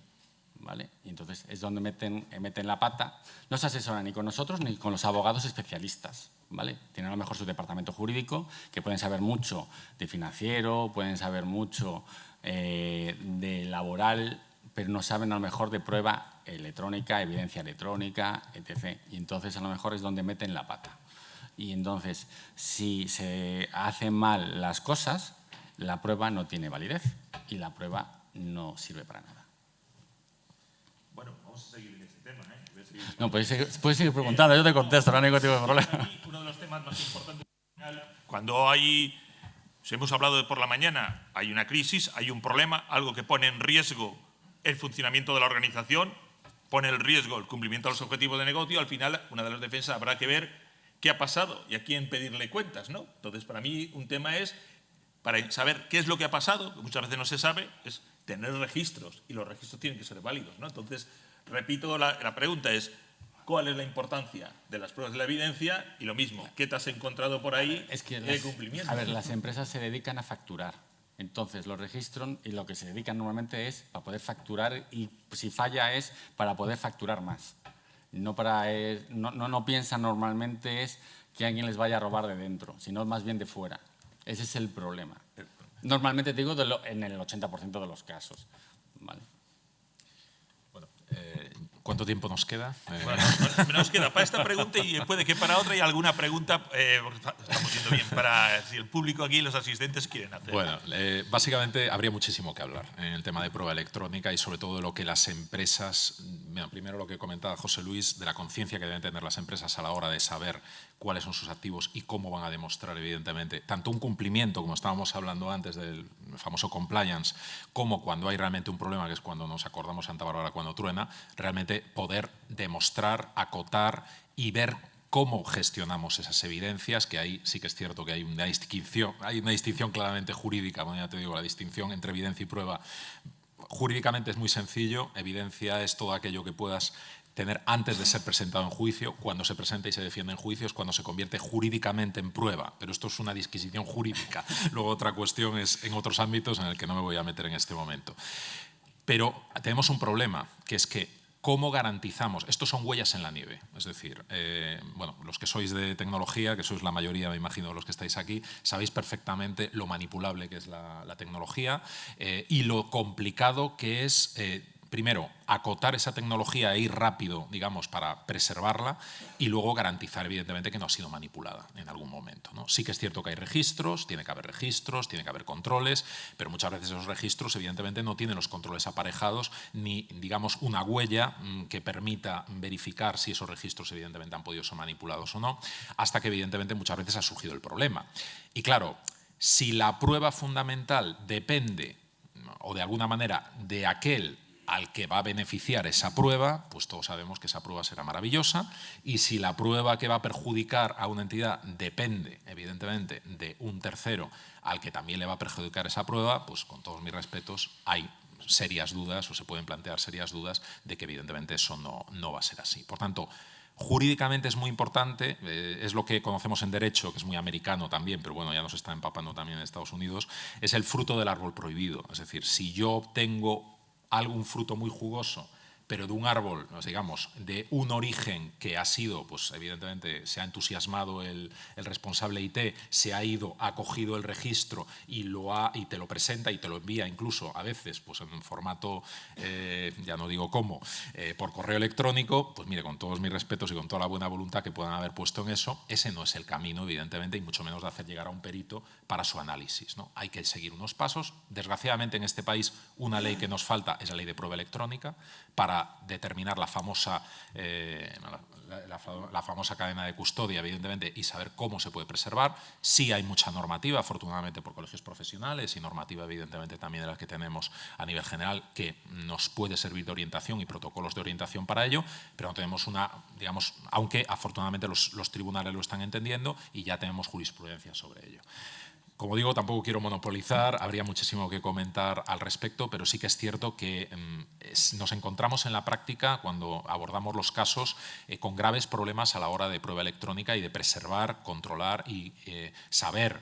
¿vale? Y entonces es donde meten la pata. No se asesoran ni con nosotros ni con los abogados especialistas, ¿vale? Tienen a lo mejor su departamento jurídico, que pueden saber mucho de financiero, pueden saber mucho de laboral, pero no saben a lo mejor de prueba electrónica, evidencia electrónica, etc. Y entonces a lo mejor es donde meten la pata. Y entonces, si se hacen mal las cosas, la prueba no tiene validez y la prueba no sirve para nada. Bueno, vamos a seguir en este tema, ¿eh? No, puedes seguir preguntando, yo te contesto, no hay ningún tipo de problema. Uno de los temas más importantes, cuando hemos hablado por la mañana, hay una crisis, hay un problema, algo que pone en riesgo el funcionamiento de la organización, pone en riesgo el cumplimiento de los objetivos de negocio, al final, una de las defensas habrá que ver qué ha pasado y a quién pedirle cuentas, ¿no? Entonces, para mí, un tema es, para saber qué es lo que ha pasado, que muchas veces no se sabe, es tener registros, y los registros tienen que ser válidos, ¿no? Entonces, repito, la pregunta es, ¿cuál es la importancia de las pruebas de la evidencia? Y lo mismo, ¿qué te has encontrado por ahí de cumplimiento? A ver, las empresas se dedican a facturar. Entonces, los registros y lo que se dedican normalmente es para poder facturar y si falla es para poder facturar más. No piensan normalmente es que alguien les vaya a robar de dentro, sino más bien de fuera. Ese es el problema. Normalmente te digo en el 80% de los casos. ¿Vale? Bueno, ¿cuánto tiempo nos queda? Bueno, nos queda para esta pregunta y puede que para otra hay alguna pregunta, estamos yendo bien, para si el público aquí y los asistentes quieren hacer. Bueno, básicamente habría muchísimo que hablar en el tema de prueba electrónica y sobre todo de lo que las empresas, primero lo que comentaba José Luis, de la conciencia que deben tener las empresas a la hora de saber cuáles son sus activos y cómo van a demostrar, evidentemente, tanto un cumplimiento, como estábamos hablando antes del famoso compliance, como cuando hay realmente un problema, que es cuando nos acordamos Santa Bárbara cuando truena, realmente poder demostrar, acotar y ver cómo gestionamos esas evidencias, que ahí sí que es cierto que hay una distinción claramente jurídica, bueno, ya te digo, la distinción entre evidencia y prueba. Jurídicamente es muy sencillo, evidencia es todo aquello que puedas tener antes de ser presentado en juicio, cuando se presenta y se defiende en juicio es cuando se convierte jurídicamente en prueba, pero esto es una disquisición jurídica. Luego otra cuestión es en otros ámbitos en el que no me voy a meter en este momento. Pero tenemos un problema, que es que ¿cómo garantizamos? Estos son huellas en la nieve, es decir, bueno, los que sois de tecnología, que sois la mayoría, me imagino, los que estáis aquí, sabéis perfectamente lo manipulable que es la tecnología y lo complicado que es, primero, acotar esa tecnología e ir rápido, digamos, para preservarla y luego garantizar, evidentemente, que no ha sido manipulada en algún momento, ¿no? Sí que es cierto que hay registros, tiene que haber controles, pero muchas veces esos registros, evidentemente, no tienen los controles aparejados ni, digamos, una huella que permita verificar si esos registros, evidentemente, han podido ser manipulados o no, hasta que, evidentemente, muchas veces ha surgido el problema. Y claro, si la prueba fundamental depende, o de alguna manera, de aquel al que va a beneficiar esa prueba, pues todos sabemos que esa prueba será maravillosa, y si la prueba que va a perjudicar a una entidad depende, evidentemente, de un tercero al que también le va a perjudicar esa prueba, pues con todos mis respetos hay serias dudas o se pueden plantear serias dudas de que evidentemente eso no va a ser así. Por tanto, jurídicamente es muy importante, es lo que conocemos en derecho, que es muy americano también, pero bueno, ya nos está empapando también en Estados Unidos, es el fruto del árbol prohibido. Es decir, si yo obtengo algún fruto muy jugoso, pero de un árbol, digamos, de un origen que ha sido, pues evidentemente se ha entusiasmado el responsable IT, se ha ido, ha cogido el registro y te lo presenta y te lo envía incluso a veces pues en formato, ya no digo cómo, por correo electrónico, pues mire, con todos mis respetos y con toda la buena voluntad que puedan haber puesto en eso, ese no es el camino, evidentemente, y mucho menos de hacer llegar a un perito para su análisis, ¿no? Hay que seguir unos pasos. Desgraciadamente en este país una ley que nos falta es la ley de prueba electrónica para para determinar la famosa cadena de custodia, evidentemente, y saber cómo se puede preservar. Sí hay mucha normativa, afortunadamente, por colegios profesionales y normativa, evidentemente, también de la que tenemos a nivel general, que nos puede servir de orientación y protocolos de orientación para ello, pero no tenemos digamos, aunque afortunadamente los tribunales lo están entendiendo y ya tenemos jurisprudencia sobre ello. Como digo, tampoco quiero monopolizar, habría muchísimo que comentar al respecto, pero sí que es cierto que nos encontramos en la práctica, cuando abordamos los casos, con graves problemas a la hora de prueba electrónica y de preservar, controlar y saber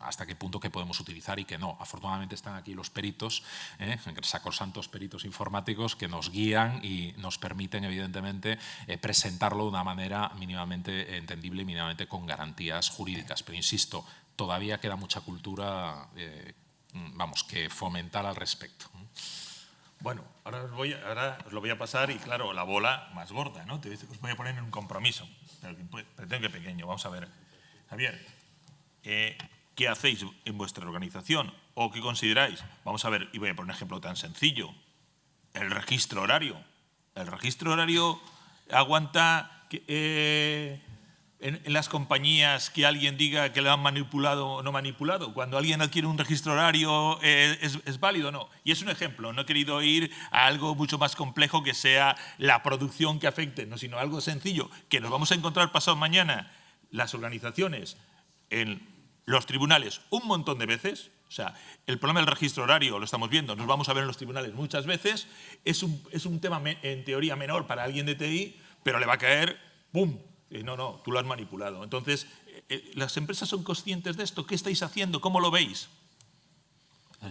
hasta qué punto que podemos utilizar y que no. Afortunadamente están aquí los peritos, sacrosantos peritos informáticos, que nos guían y nos permiten, evidentemente, presentarlo de una manera mínimamente entendible y mínimamente con garantías jurídicas. Pero insisto, todavía queda mucha cultura que fomentar al respecto. Bueno, ahora os lo voy a pasar y, claro, la bola más gorda, ¿no? Os voy a poner en un compromiso, pero tengo que pequeño. Vamos a ver. Javier, ¿qué hacéis en vuestra organización? ¿O qué consideráis? Vamos a ver, y voy a poner un ejemplo tan sencillo. El registro horario. El registro horario aguanta en las compañías que alguien diga que lo han manipulado o no manipulado. Cuando alguien adquiere un registro horario, ¿es válido o no? Y es un ejemplo. No he querido ir a algo mucho más complejo que sea la producción que afecte, no, sino algo sencillo, que nos vamos a encontrar pasado mañana las organizaciones en los tribunales un montón de veces. O sea, el problema del registro horario lo estamos viendo, nos vamos a ver en los tribunales muchas veces. Es un tema en teoría menor para alguien de TI, pero le va a caer ¡pum! No, tú lo has manipulado. Entonces, ¿las empresas son conscientes de esto? ¿Qué estáis haciendo? ¿Cómo lo veis?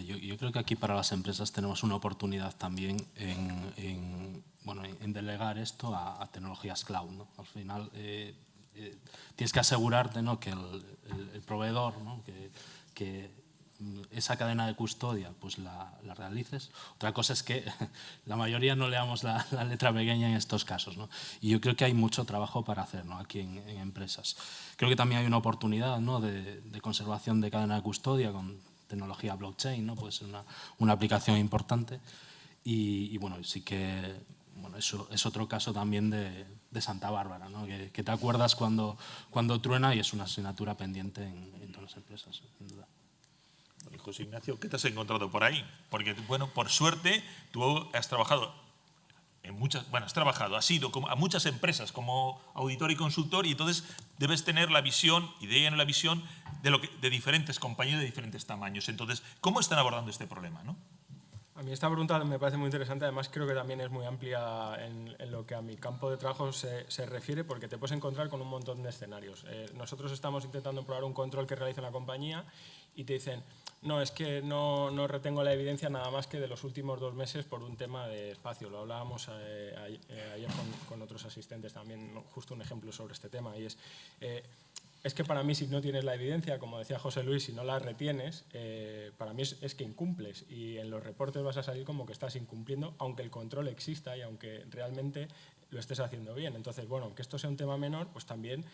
Yo creo que aquí para las empresas tenemos una oportunidad también en delegar esto a tecnologías cloud, ¿no? Al final tienes que asegurarte, ¿no?, que el proveedor, ¿no?, que esa cadena de custodia pues la realices. Otra cosa es que la mayoría no leamos la letra pequeña en estos casos, ¿no? Y yo creo que hay mucho trabajo para hacer, ¿no?, aquí en empresas. Creo que también hay una oportunidad, ¿no?, de conservación de cadena de custodia con tecnología blockchain, ¿no? Puede ser una aplicación importante. Y bueno, sí que eso es otro caso también de Santa Bárbara, ¿no?, que te acuerdas cuando truena, y es una asignatura pendiente en todas las empresas, sin duda. José Ignacio, ¿qué te has encontrado por ahí? Porque, bueno, por suerte, tú has trabajado has ido a muchas empresas como auditor y consultor, y entonces debes tener la visión, y de la visión de diferentes compañías de diferentes tamaños. Entonces, ¿cómo están abordando este problema, no? A mí esta pregunta me parece muy interesante, además creo que también es muy amplia en lo que a mi campo de trabajo se refiere, porque te puedes encontrar con un montón de escenarios. Nosotros estamos intentando probar un control que realiza una compañía y te dicen, no, es que no retengo la evidencia nada más que de los últimos 2 meses por un tema de espacio. Lo hablábamos ayer con otros asistentes también, justo un ejemplo sobre este tema, y es que para mí, si no tienes la evidencia, como decía José Luis, si no la retienes, para mí es que incumples, y en los reportes vas a salir como que estás incumpliendo, aunque el control exista y aunque realmente lo estés haciendo bien. Entonces, bueno, aunque esto sea un tema menor, pues también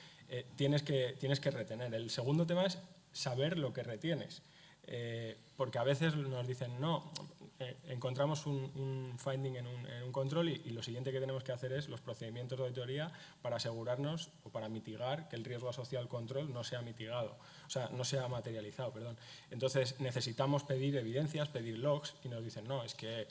tienes que retener. El segundo tema es saber lo que retienes, porque a veces nos dicen, no, encontramos un finding en un control y lo siguiente que tenemos que hacer es los procedimientos de auditoría para asegurarnos o para mitigar que el riesgo asociado al control no sea mitigado, o sea, no sea materializado, perdón. Entonces necesitamos pedir evidencias, pedir logs, y nos dicen, no, es que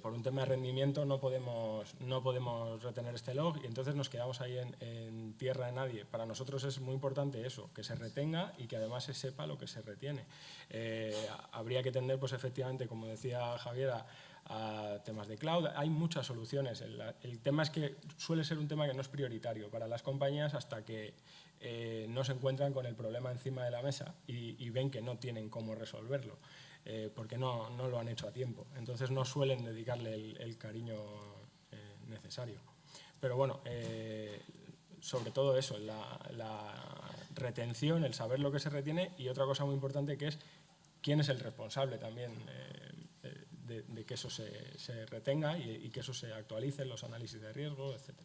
por un tema de rendimiento no podemos retener este log, y entonces nos quedamos ahí en tierra de nadie. Para nosotros es muy importante eso, que se retenga y que además se sepa lo que se retiene. Habría que tender, pues efectivamente, como decía Javier, a temas de cloud. Hay muchas soluciones. El tema es que suele ser un tema que no es prioritario para las compañías hasta que no se encuentran con el problema encima de la mesa y ven que no tienen cómo resolverlo. Porque no lo han hecho a tiempo. Entonces no suelen dedicarle el cariño necesario. Pero bueno, sobre todo eso, la retención, el saber lo que se retiene, y otra cosa muy importante que es quién es el responsable también de que eso se retenga y que eso se actualice en los análisis de riesgo, etc.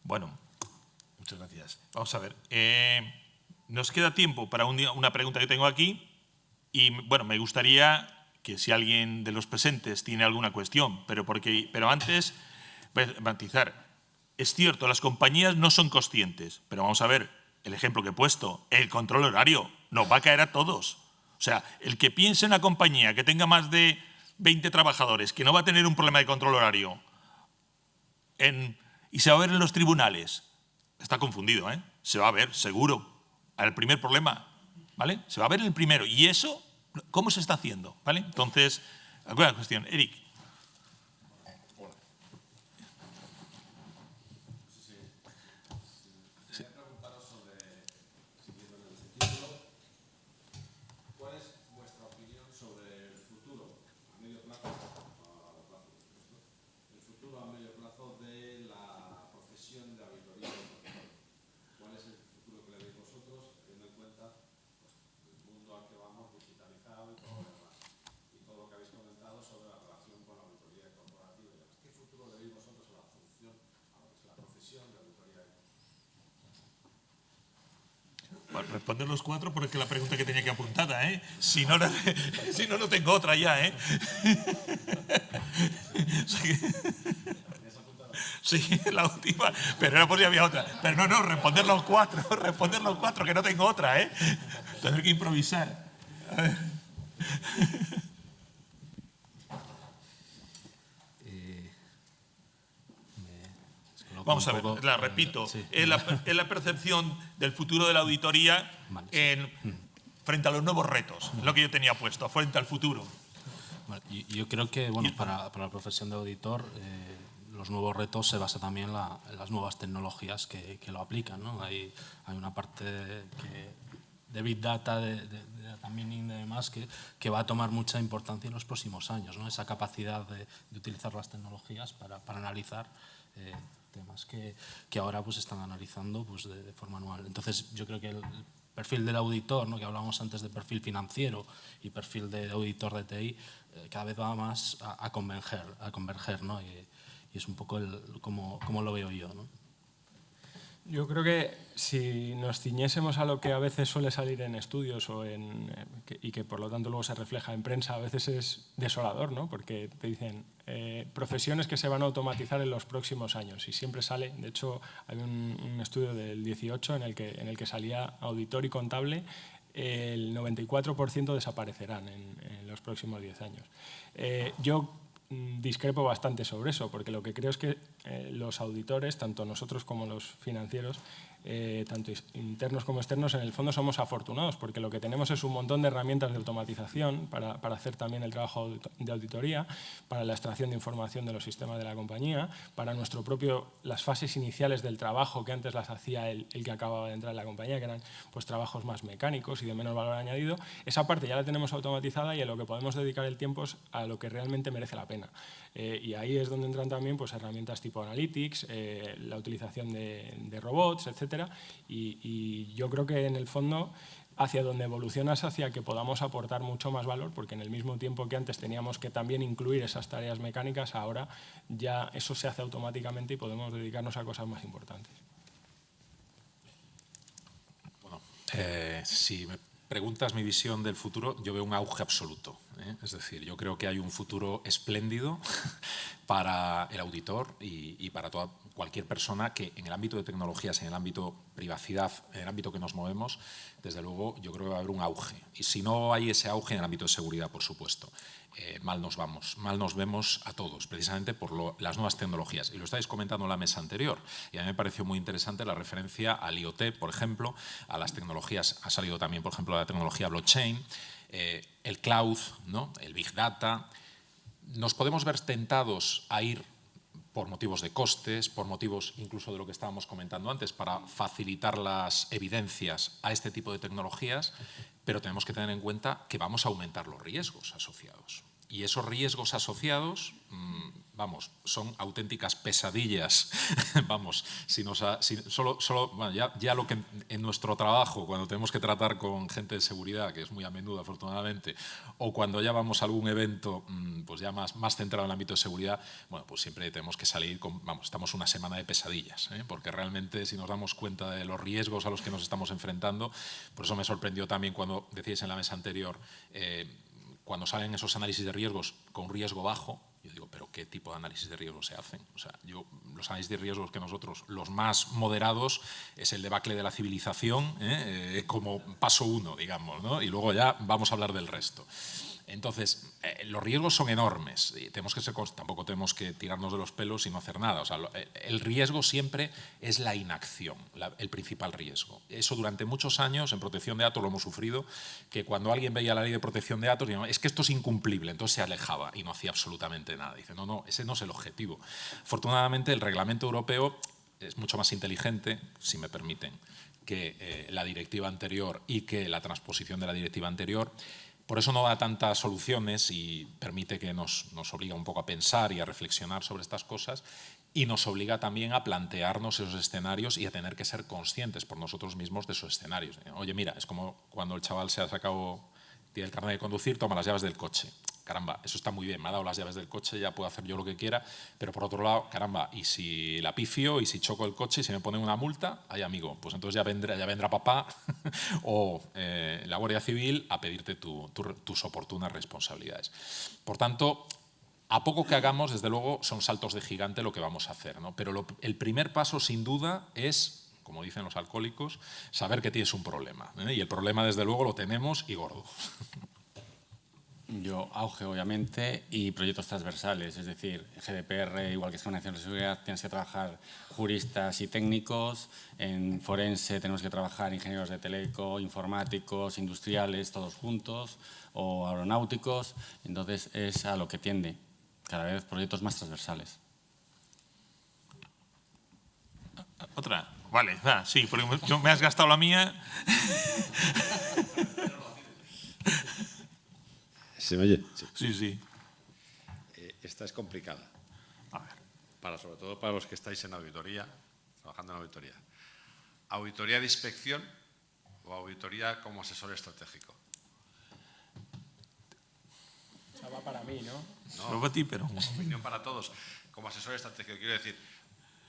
Bueno, muchas gracias. Vamos a ver, nos queda tiempo para una pregunta que tengo aquí. Y bueno, me gustaría que si alguien de los presentes tiene alguna cuestión, pero antes, voy a matizar. Es cierto, las compañías no son conscientes, pero vamos a ver, el ejemplo que he puesto, el control horario nos va a caer a todos. O sea, el que piense en una compañía que tenga más de 20 trabajadores, que no va a tener un problema de control horario y se va a ver en los tribunales, está confundido, ¿eh? Se va a ver, seguro, al primer problema, ¿vale? Se va a ver el primero. ¿Y eso cómo se está haciendo? ¿Vale? Entonces, alguna cuestión. Eric. Bueno, responder los 4 porque es la pregunta que tenía que apuntada, ¿eh? Si no, no tengo otra ya, ¿eh? Sí, la última, pero era por si había otra. Pero no, responder los 4, que no tengo otra, ¿eh? Tener que improvisar. A ver. Vamos a ver, la repito. Sí. Es la percepción del futuro de la auditoría frente a los nuevos retos. Es lo que yo tenía puesto, frente al futuro. Bueno, yo creo que para la profesión de auditor los nuevos retos se basa también en las nuevas tecnologías que lo aplican, ¿no? Hay una parte de Big Data, de Data Mining y demás que va a tomar mucha importancia en los próximos años, ¿no? Esa capacidad de utilizar las tecnologías para analizar temas que ahora pues están analizando pues de forma anual. Entonces yo creo que el perfil del auditor, ¿no? Que hablábamos antes de perfil financiero y perfil de auditor de TI, cada vez va más a converger, ¿no? Y es un poco como lo veo yo, ¿no? Yo creo que si nos ciñésemos a lo que a veces suele salir en estudios y que por lo tanto luego se refleja en prensa, a veces es desolador, ¿no? Porque te dicen profesiones que se van a automatizar en los próximos años y siempre sale, de hecho hay un estudio del 18 en el que salía auditor y contable, el 94% desaparecerán en los próximos 10 años. Yo discrepo bastante sobre eso, porque lo que creo es que los auditores, tanto nosotros como los financieros, tanto internos como externos, en el fondo somos afortunados, porque lo que tenemos es un montón de herramientas de automatización para hacer también el trabajo de auditoría, para la extracción de información de los sistemas de la compañía, para las fases iniciales del trabajo que antes las hacía el que acababa de entrar en la compañía, que eran pues trabajos más mecánicos y de menos valor añadido. Esa parte ya la tenemos automatizada y a lo que podemos dedicar el tiempo es a lo que realmente merece la pena. Y ahí es donde entran también pues, herramientas tipo Analytics, la utilización de robots, etc. Y yo creo que en el fondo hacia donde evoluciona es hacia que podamos aportar mucho más valor, porque en el mismo tiempo que antes teníamos que también incluir esas tareas mecánicas, ahora ya eso se hace automáticamente y podemos dedicarnos a cosas más importantes. Bueno, si me preguntas mi visión del futuro, yo veo un auge absoluto, ¿eh? Es decir, yo creo que hay un futuro espléndido para el auditor y para cualquier persona que en el ámbito de tecnologías, en el ámbito privacidad, en el ámbito que nos movemos, desde luego yo creo que va a haber un auge. Y si no hay ese auge en el ámbito de seguridad, por supuesto, mal nos vamos, mal nos vemos a todos, precisamente por las nuevas tecnologías. Y lo estáis comentando en la mesa anterior. Y a mí me pareció muy interesante la referencia al IoT, por ejemplo, a las tecnologías. Ha salido también, por ejemplo, la tecnología blockchain, el cloud, ¿no? El big data. Nos podemos ver tentados a ir por motivos de costes, por motivos incluso de lo que estábamos comentando antes, para facilitar las evidencias a este tipo de tecnologías, pero tenemos que tener en cuenta que vamos a aumentar los riesgos asociados. Y esos riesgos asociados, vamos, son auténticas pesadillas. Vamos, bueno, ya lo que en nuestro trabajo, cuando tenemos que tratar con gente de seguridad, que es muy a menudo afortunadamente, o cuando ya vamos a algún evento pues ya más centrado en el ámbito de seguridad, bueno, pues siempre tenemos que salir estamos una semana de pesadillas, ¿eh? Porque realmente si nos damos cuenta de los riesgos a los que nos estamos enfrentando, por eso me sorprendió también cuando decíais en la mesa anterior cuando salen esos análisis de riesgos con riesgo bajo, yo digo, ¿pero qué tipo de análisis de riesgos se hacen? O sea, los análisis de riesgos que nosotros, los más moderados, es el debacle de la civilización, como paso 1, digamos, ¿no? Y luego ya vamos a hablar del resto. Entonces, los riesgos son enormes. Y tenemos que ser, tampoco tenemos que tirarnos de los pelos y no hacer nada. O sea, el riesgo siempre es la inacción, el principal riesgo. Eso durante muchos años en protección de datos lo hemos sufrido, que cuando alguien veía la ley de protección de datos, es que esto es incumplible, entonces se alejaba y no hacía absolutamente nada. Dice, no, ese no es el objetivo. Afortunadamente, el reglamento europeo es mucho más inteligente, si me permiten, que la directiva anterior y que la transposición de la directiva anterior. Por eso no da tantas soluciones y permite que nos obliga un poco a pensar y a reflexionar sobre estas cosas, y nos obliga también a plantearnos esos escenarios y a tener que ser conscientes por nosotros mismos de esos escenarios. Oye, mira, es como cuando el chaval se ha sacado, tiene el carnet de conducir, toma las llaves del coche. Caramba, eso está muy bien, me ha dado las llaves del coche, ya puedo hacer yo lo que quiera, pero por otro lado, caramba, y si la pifio, y si choco el coche y si me ponen una multa, ay amigo, pues entonces ya vendrá papá o la Guardia Civil a pedirte tus oportunas responsabilidades. Por tanto, a poco que hagamos, desde luego, son saltos de gigante lo que vamos a hacer, ¿no? Pero el primer paso, sin duda, es, como dicen los alcohólicos, saber que tienes un problema, ¿eh? Y el problema, desde luego, lo tenemos y gordo. Yo, auge, obviamente, y proyectos transversales, es decir, GDPR, igual que es una acción de seguridad, tienes que trabajar juristas y técnicos, en forense tenemos que trabajar ingenieros de teleco, informáticos, industriales, todos juntos, o aeronáuticos, entonces es a lo que tiende, cada vez proyectos más transversales. Otra, vale, sí, porque me has gastado la mía. ¿Se me oye? Sí, sí. Esta es complicada. A ver. Sobre todo para los que estáis en auditoría, trabajando en auditoría. ¿Auditoría de inspección o auditoría como asesor estratégico? O sea, va para mí, ¿no? No para ti, pero... Opinión para todos. Como asesor estratégico, quiero decir,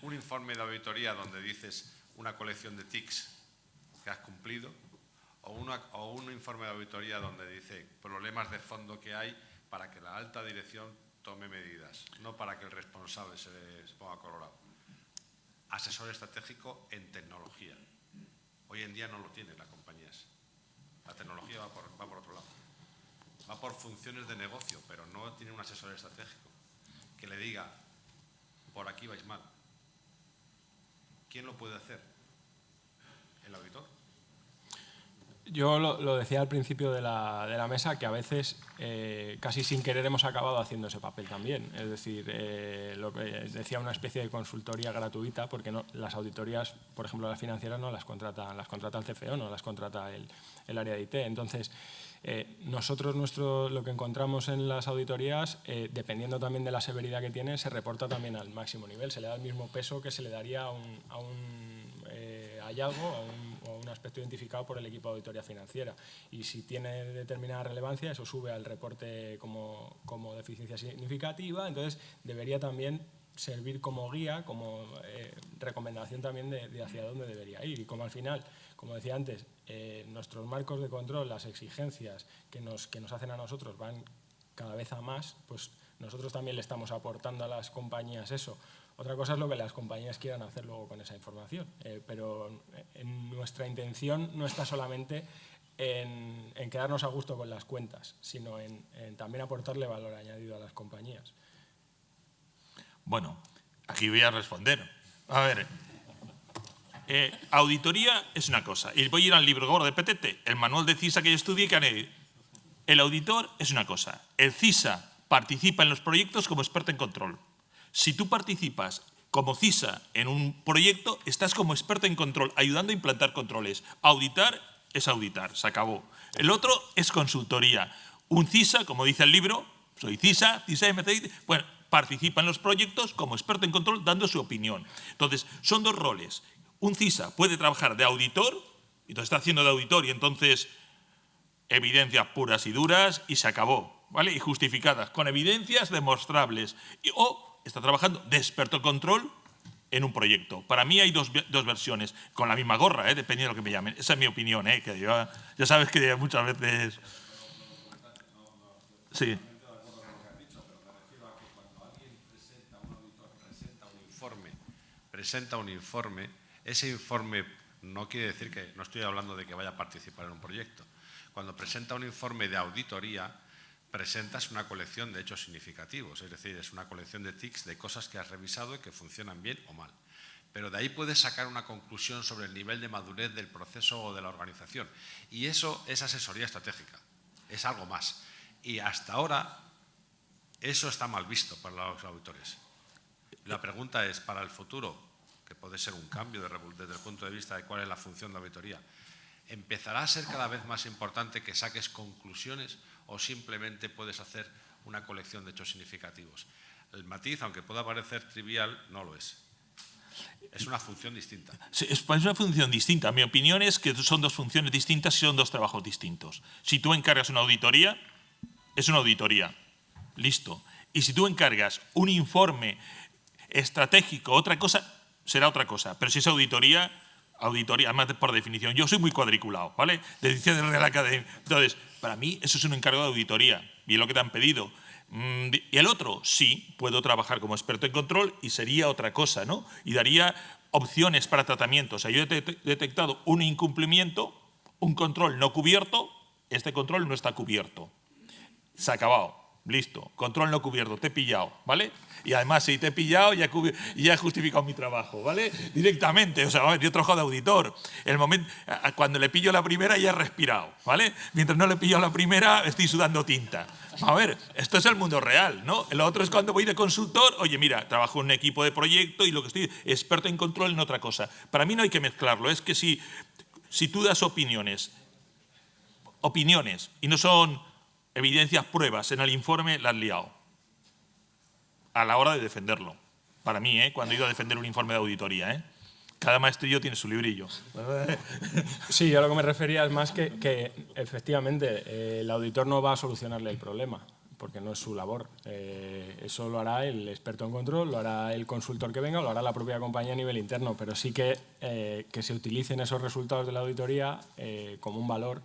un informe de auditoría donde dices una colección de tics que has cumplido, o un informe de auditoría donde dice problemas de fondo que hay para que la alta dirección tome medidas, no para que el responsable se ponga colorado. Asesor estratégico en tecnología. Hoy en día no lo tienen las compañías. La tecnología va por otro lado. Va por funciones de negocio, pero no tiene un asesor estratégico que le diga, por aquí vais mal. ¿Quién lo puede hacer? ¿El auditor? Yo lo decía al principio de la mesa, que a veces casi sin querer hemos acabado haciendo ese papel también. Es decir, lo que decía, una especie de consultoría gratuita, porque no, las auditorías, por ejemplo, las financieras no las contrata el CFO, no las contrata el área de IT. Entonces, nosotros lo que encontramos en las auditorías, dependiendo también de la severidad que tiene, se reporta también al máximo nivel. Se le da el mismo peso que se le daría a un hallazgo, a un aspecto identificado por el equipo de auditoría financiera. Y si tiene determinada relevancia, eso sube al reporte como deficiencia significativa. Entonces, debería también servir como guía, como recomendación también de hacia dónde debería ir. Y como al final, como decía antes, nuestros marcos de control, las exigencias que nos hacen a nosotros van cada vez a más, pues nosotros también le estamos aportando a las compañías eso. Otra cosa es lo que las compañías quieran hacer luego con esa información, pero nuestra intención no está solamente en quedarnos a gusto con las cuentas, sino en también aportarle valor añadido a las compañías. Bueno, aquí voy a responder. A ver, auditoría es una cosa. Y voy a ir al libro gordo de PTT, el manual de CISA que yo estudié, que el auditor es una cosa. El CISA participa en los proyectos como experto en control. Si tú participas como CISA en un proyecto, estás como experto en control, ayudando a implantar controles. Auditar es auditar, se acabó. El otro es consultoría. Un CISA, como dice el libro, soy CISA, MCI, bueno, participa en los proyectos como experto en control, dando su opinión. Entonces, son dos roles. Un CISA puede trabajar de auditor, entonces está haciendo de auditor y entonces evidencias puras y duras y se acabó, ¿vale? Y justificadas, con evidencias demostrables. O está trabajando de experto en control en un proyecto. Para mí hay dos versiones, con la misma gorra, dependiendo de lo que me llamen. Esa es mi opinión, que yo, ya sabes que muchas veces... Sí. Presenta un informe, ese informe no quiere decir que, no estoy hablando de que vaya a participar en un proyecto. Cuando presenta un informe de auditoría, presentas una colección de hechos significativos, es decir, es una colección de tics de cosas que has revisado y que funcionan bien o mal. Pero de ahí puedes sacar una conclusión sobre el nivel de madurez del proceso o de la organización. Y eso es asesoría estratégica, es algo más. Y hasta ahora eso está mal visto para los auditores. La pregunta es, para el futuro, que puede ser un cambio desde el punto de vista de cuál es la función de la auditoría, ¿empezará a ser cada vez más importante que saques conclusiones o simplemente puedes hacer una colección de hechos significativos? El matiz, aunque pueda parecer trivial, no lo es. Es una función distinta. Sí, es una función distinta. Mi opinión es que son dos funciones distintas y son dos trabajos distintos. Si tú encargas una auditoría, es una auditoría. Listo. Y si tú encargas un informe estratégico, otra cosa, será otra cosa. Pero si es auditoría, además por definición. Yo soy muy cuadriculado, ¿vale? De edición de Real Academia. Entonces, para mí eso es un encargo de auditoría. Y es lo que te han pedido. Y el otro, sí, puedo trabajar como experto en control y sería otra cosa, ¿no? Y daría opciones para tratamiento. O sea, yo he detectado un incumplimiento, un control no cubierto, este control no está cubierto. Se ha acabado. Listo, control no cubierto, te he pillado, ¿vale? Y además, si te he pillado, ya he justificado mi trabajo, ¿vale? Directamente, o sea, a ver, yo trabajo de auditor. Cuando le pillo la primera, ya he respirado, ¿vale? Mientras no le pillo la primera, estoy sudando tinta. A ver, esto es el mundo real, ¿no? Lo otro es cuando voy de consultor, oye, mira, trabajo en un equipo de proyecto y lo que estoy experto en control en otra cosa. Para mí no hay que mezclarlo, es que si tú das opiniones, y no son evidencias, pruebas en el informe, la has liado a la hora de defenderlo. Para mí, cuando he ido a defender un informe de auditoría, cada maestrillo tiene su librillo. Sí, yo a lo que me refería es más que efectivamente el auditor no va a solucionarle el problema, porque no es su labor. Eso lo hará el experto en control, lo hará el consultor que venga, lo hará la propia compañía a nivel interno, pero sí que se utilicen esos resultados de la auditoría como un valor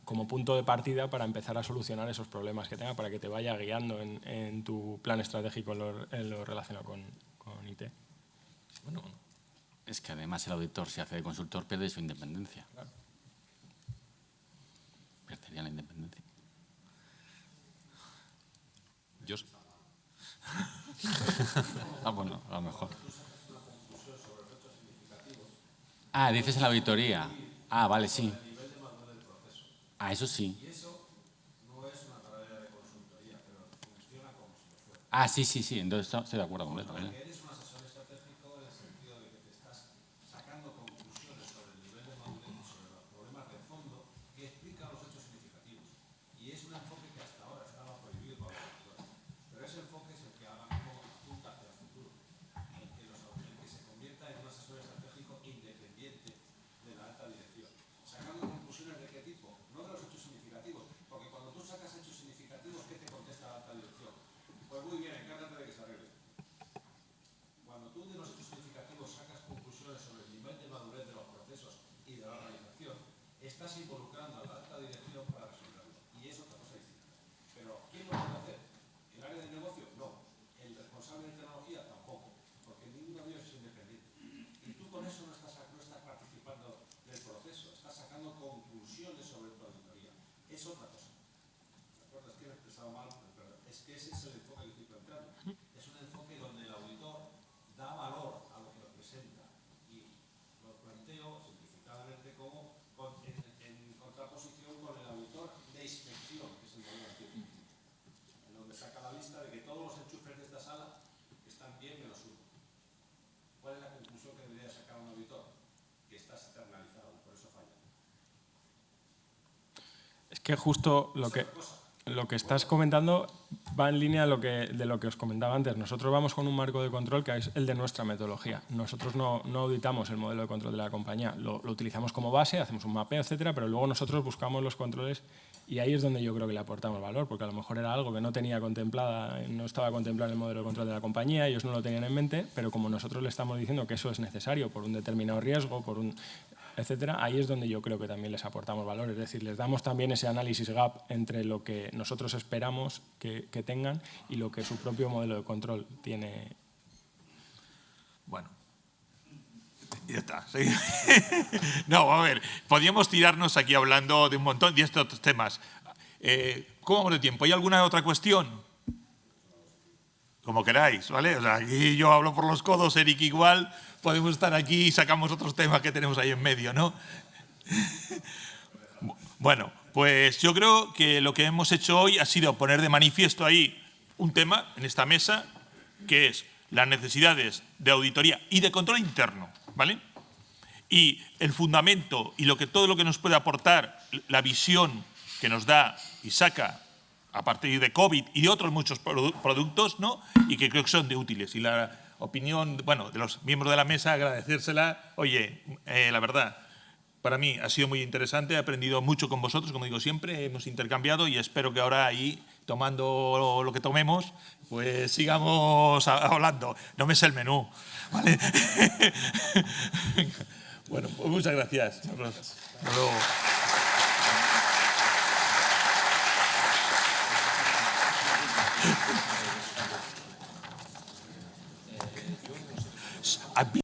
como punto de partida para empezar a solucionar esos problemas que tenga, para que te vaya guiando en tu plan estratégico en lo relacionado con IT. Bueno, es que además el auditor, si hace de consultor, pierde su independencia. Claro. Perdería la independencia. Yo... Bueno, a lo mejor. Dices en la auditoría. Vale, sí. Eso sí. Y eso no es una tarea de consultoría, pero funciona como si lo fuera. Sí. Entonces estoy de acuerdo completamente. Porque eres un asesor estratégico en el sentido de que te estás sacando conclusiones sobre el nivel de madurez y sobre los problemas de fondo que explican los hechos significativos. Y es un enfoque que hasta ahora estaba prohibido para los auditores. Pero ese enfoque es el que ahora mismo apunta hacia el futuro. El que se convierta en un asesor estratégico independiente de la alta dirección. Sacando conclusiones de qué tipo. No de los hechos significativos, porque cuando tú sacas hechos significativos, ¿qué te contesta la alta dirección? Pues muy bien, encárgate de que se arregle. Cuando tú de los hechos significativos sacas conclusiones sobre el nivel de madurez de los procesos y de la organización, estás involucrando a la alta dirección para resolverlo. Y es otra cosa distinta. Pero, ¿quién lo puede hacer? ¿El área de negocio? No. ¿El responsable de tecnología? Tampoco. Porque ninguno de ellos es independiente. Y tú con eso no estás participando del proceso, estás sacando conclusiones sobre tu auditoría. Es otra cosa. ¿De acuerdo? Es que me he expresado mal, pero es que ese es el enfoque que estoy planteando. Es un enfoque donde el auditor da valor a lo que presenta y lo planteo simplificadamente como en contraposición con el auditor de inspección, que es el modelo antiguo, en donde saca la lista de que todos los enchufes de esta sala están bien menos uno. ¿Cuál es la conclusión que debería sacar un auditor? Que está externalizado, por eso falla. Es que justo lo que estás comentando va en línea de lo que os comentaba antes. Nosotros vamos con un marco de control que es el de nuestra metodología. Nosotros no auditamos el modelo de control de la compañía, lo utilizamos como base, hacemos un mapeo, etcétera, pero luego nosotros buscamos los controles y ahí es donde yo creo que le aportamos valor, porque a lo mejor era algo que no tenía contemplada, no estaba contemplado en el modelo de control de la compañía, ellos no lo tenían en mente, pero como nosotros le estamos diciendo que eso es necesario por un determinado riesgo, etcétera, ahí es donde yo creo que también les aportamos valor. Es decir, les damos también ese análisis gap entre lo que nosotros esperamos que tengan y lo que su propio modelo de control tiene. Bueno. Ya está. ¿Sí? No, a ver, podríamos tirarnos aquí hablando de un montón de estos temas. ¿Cómo vamos de tiempo? ¿Hay alguna otra cuestión? Como queráis, ¿vale? O sea, aquí yo hablo por los codos, Eric igual, podemos estar aquí y sacamos otros temas que tenemos ahí en medio, ¿no? Bueno, pues yo creo que lo que hemos hecho hoy ha sido poner de manifiesto ahí un tema en esta mesa, que es las necesidades de auditoría y de control interno, ¿vale? Y el fundamento y todo lo que nos puede aportar la visión que nos da y saca a partir de COVID y de otros muchos productos, ¿no? Y que creo que son de útiles. Y la opinión, bueno, de los miembros de la mesa, agradecérsela. Oye, la verdad, para mí ha sido muy interesante, he aprendido mucho con vosotros, como digo siempre, hemos intercambiado y espero que ahora ahí, tomando lo que tomemos, pues sigamos hablando. No me sé el menú, ¿vale? Bueno, pues muchas gracias. Hasta luego. I've been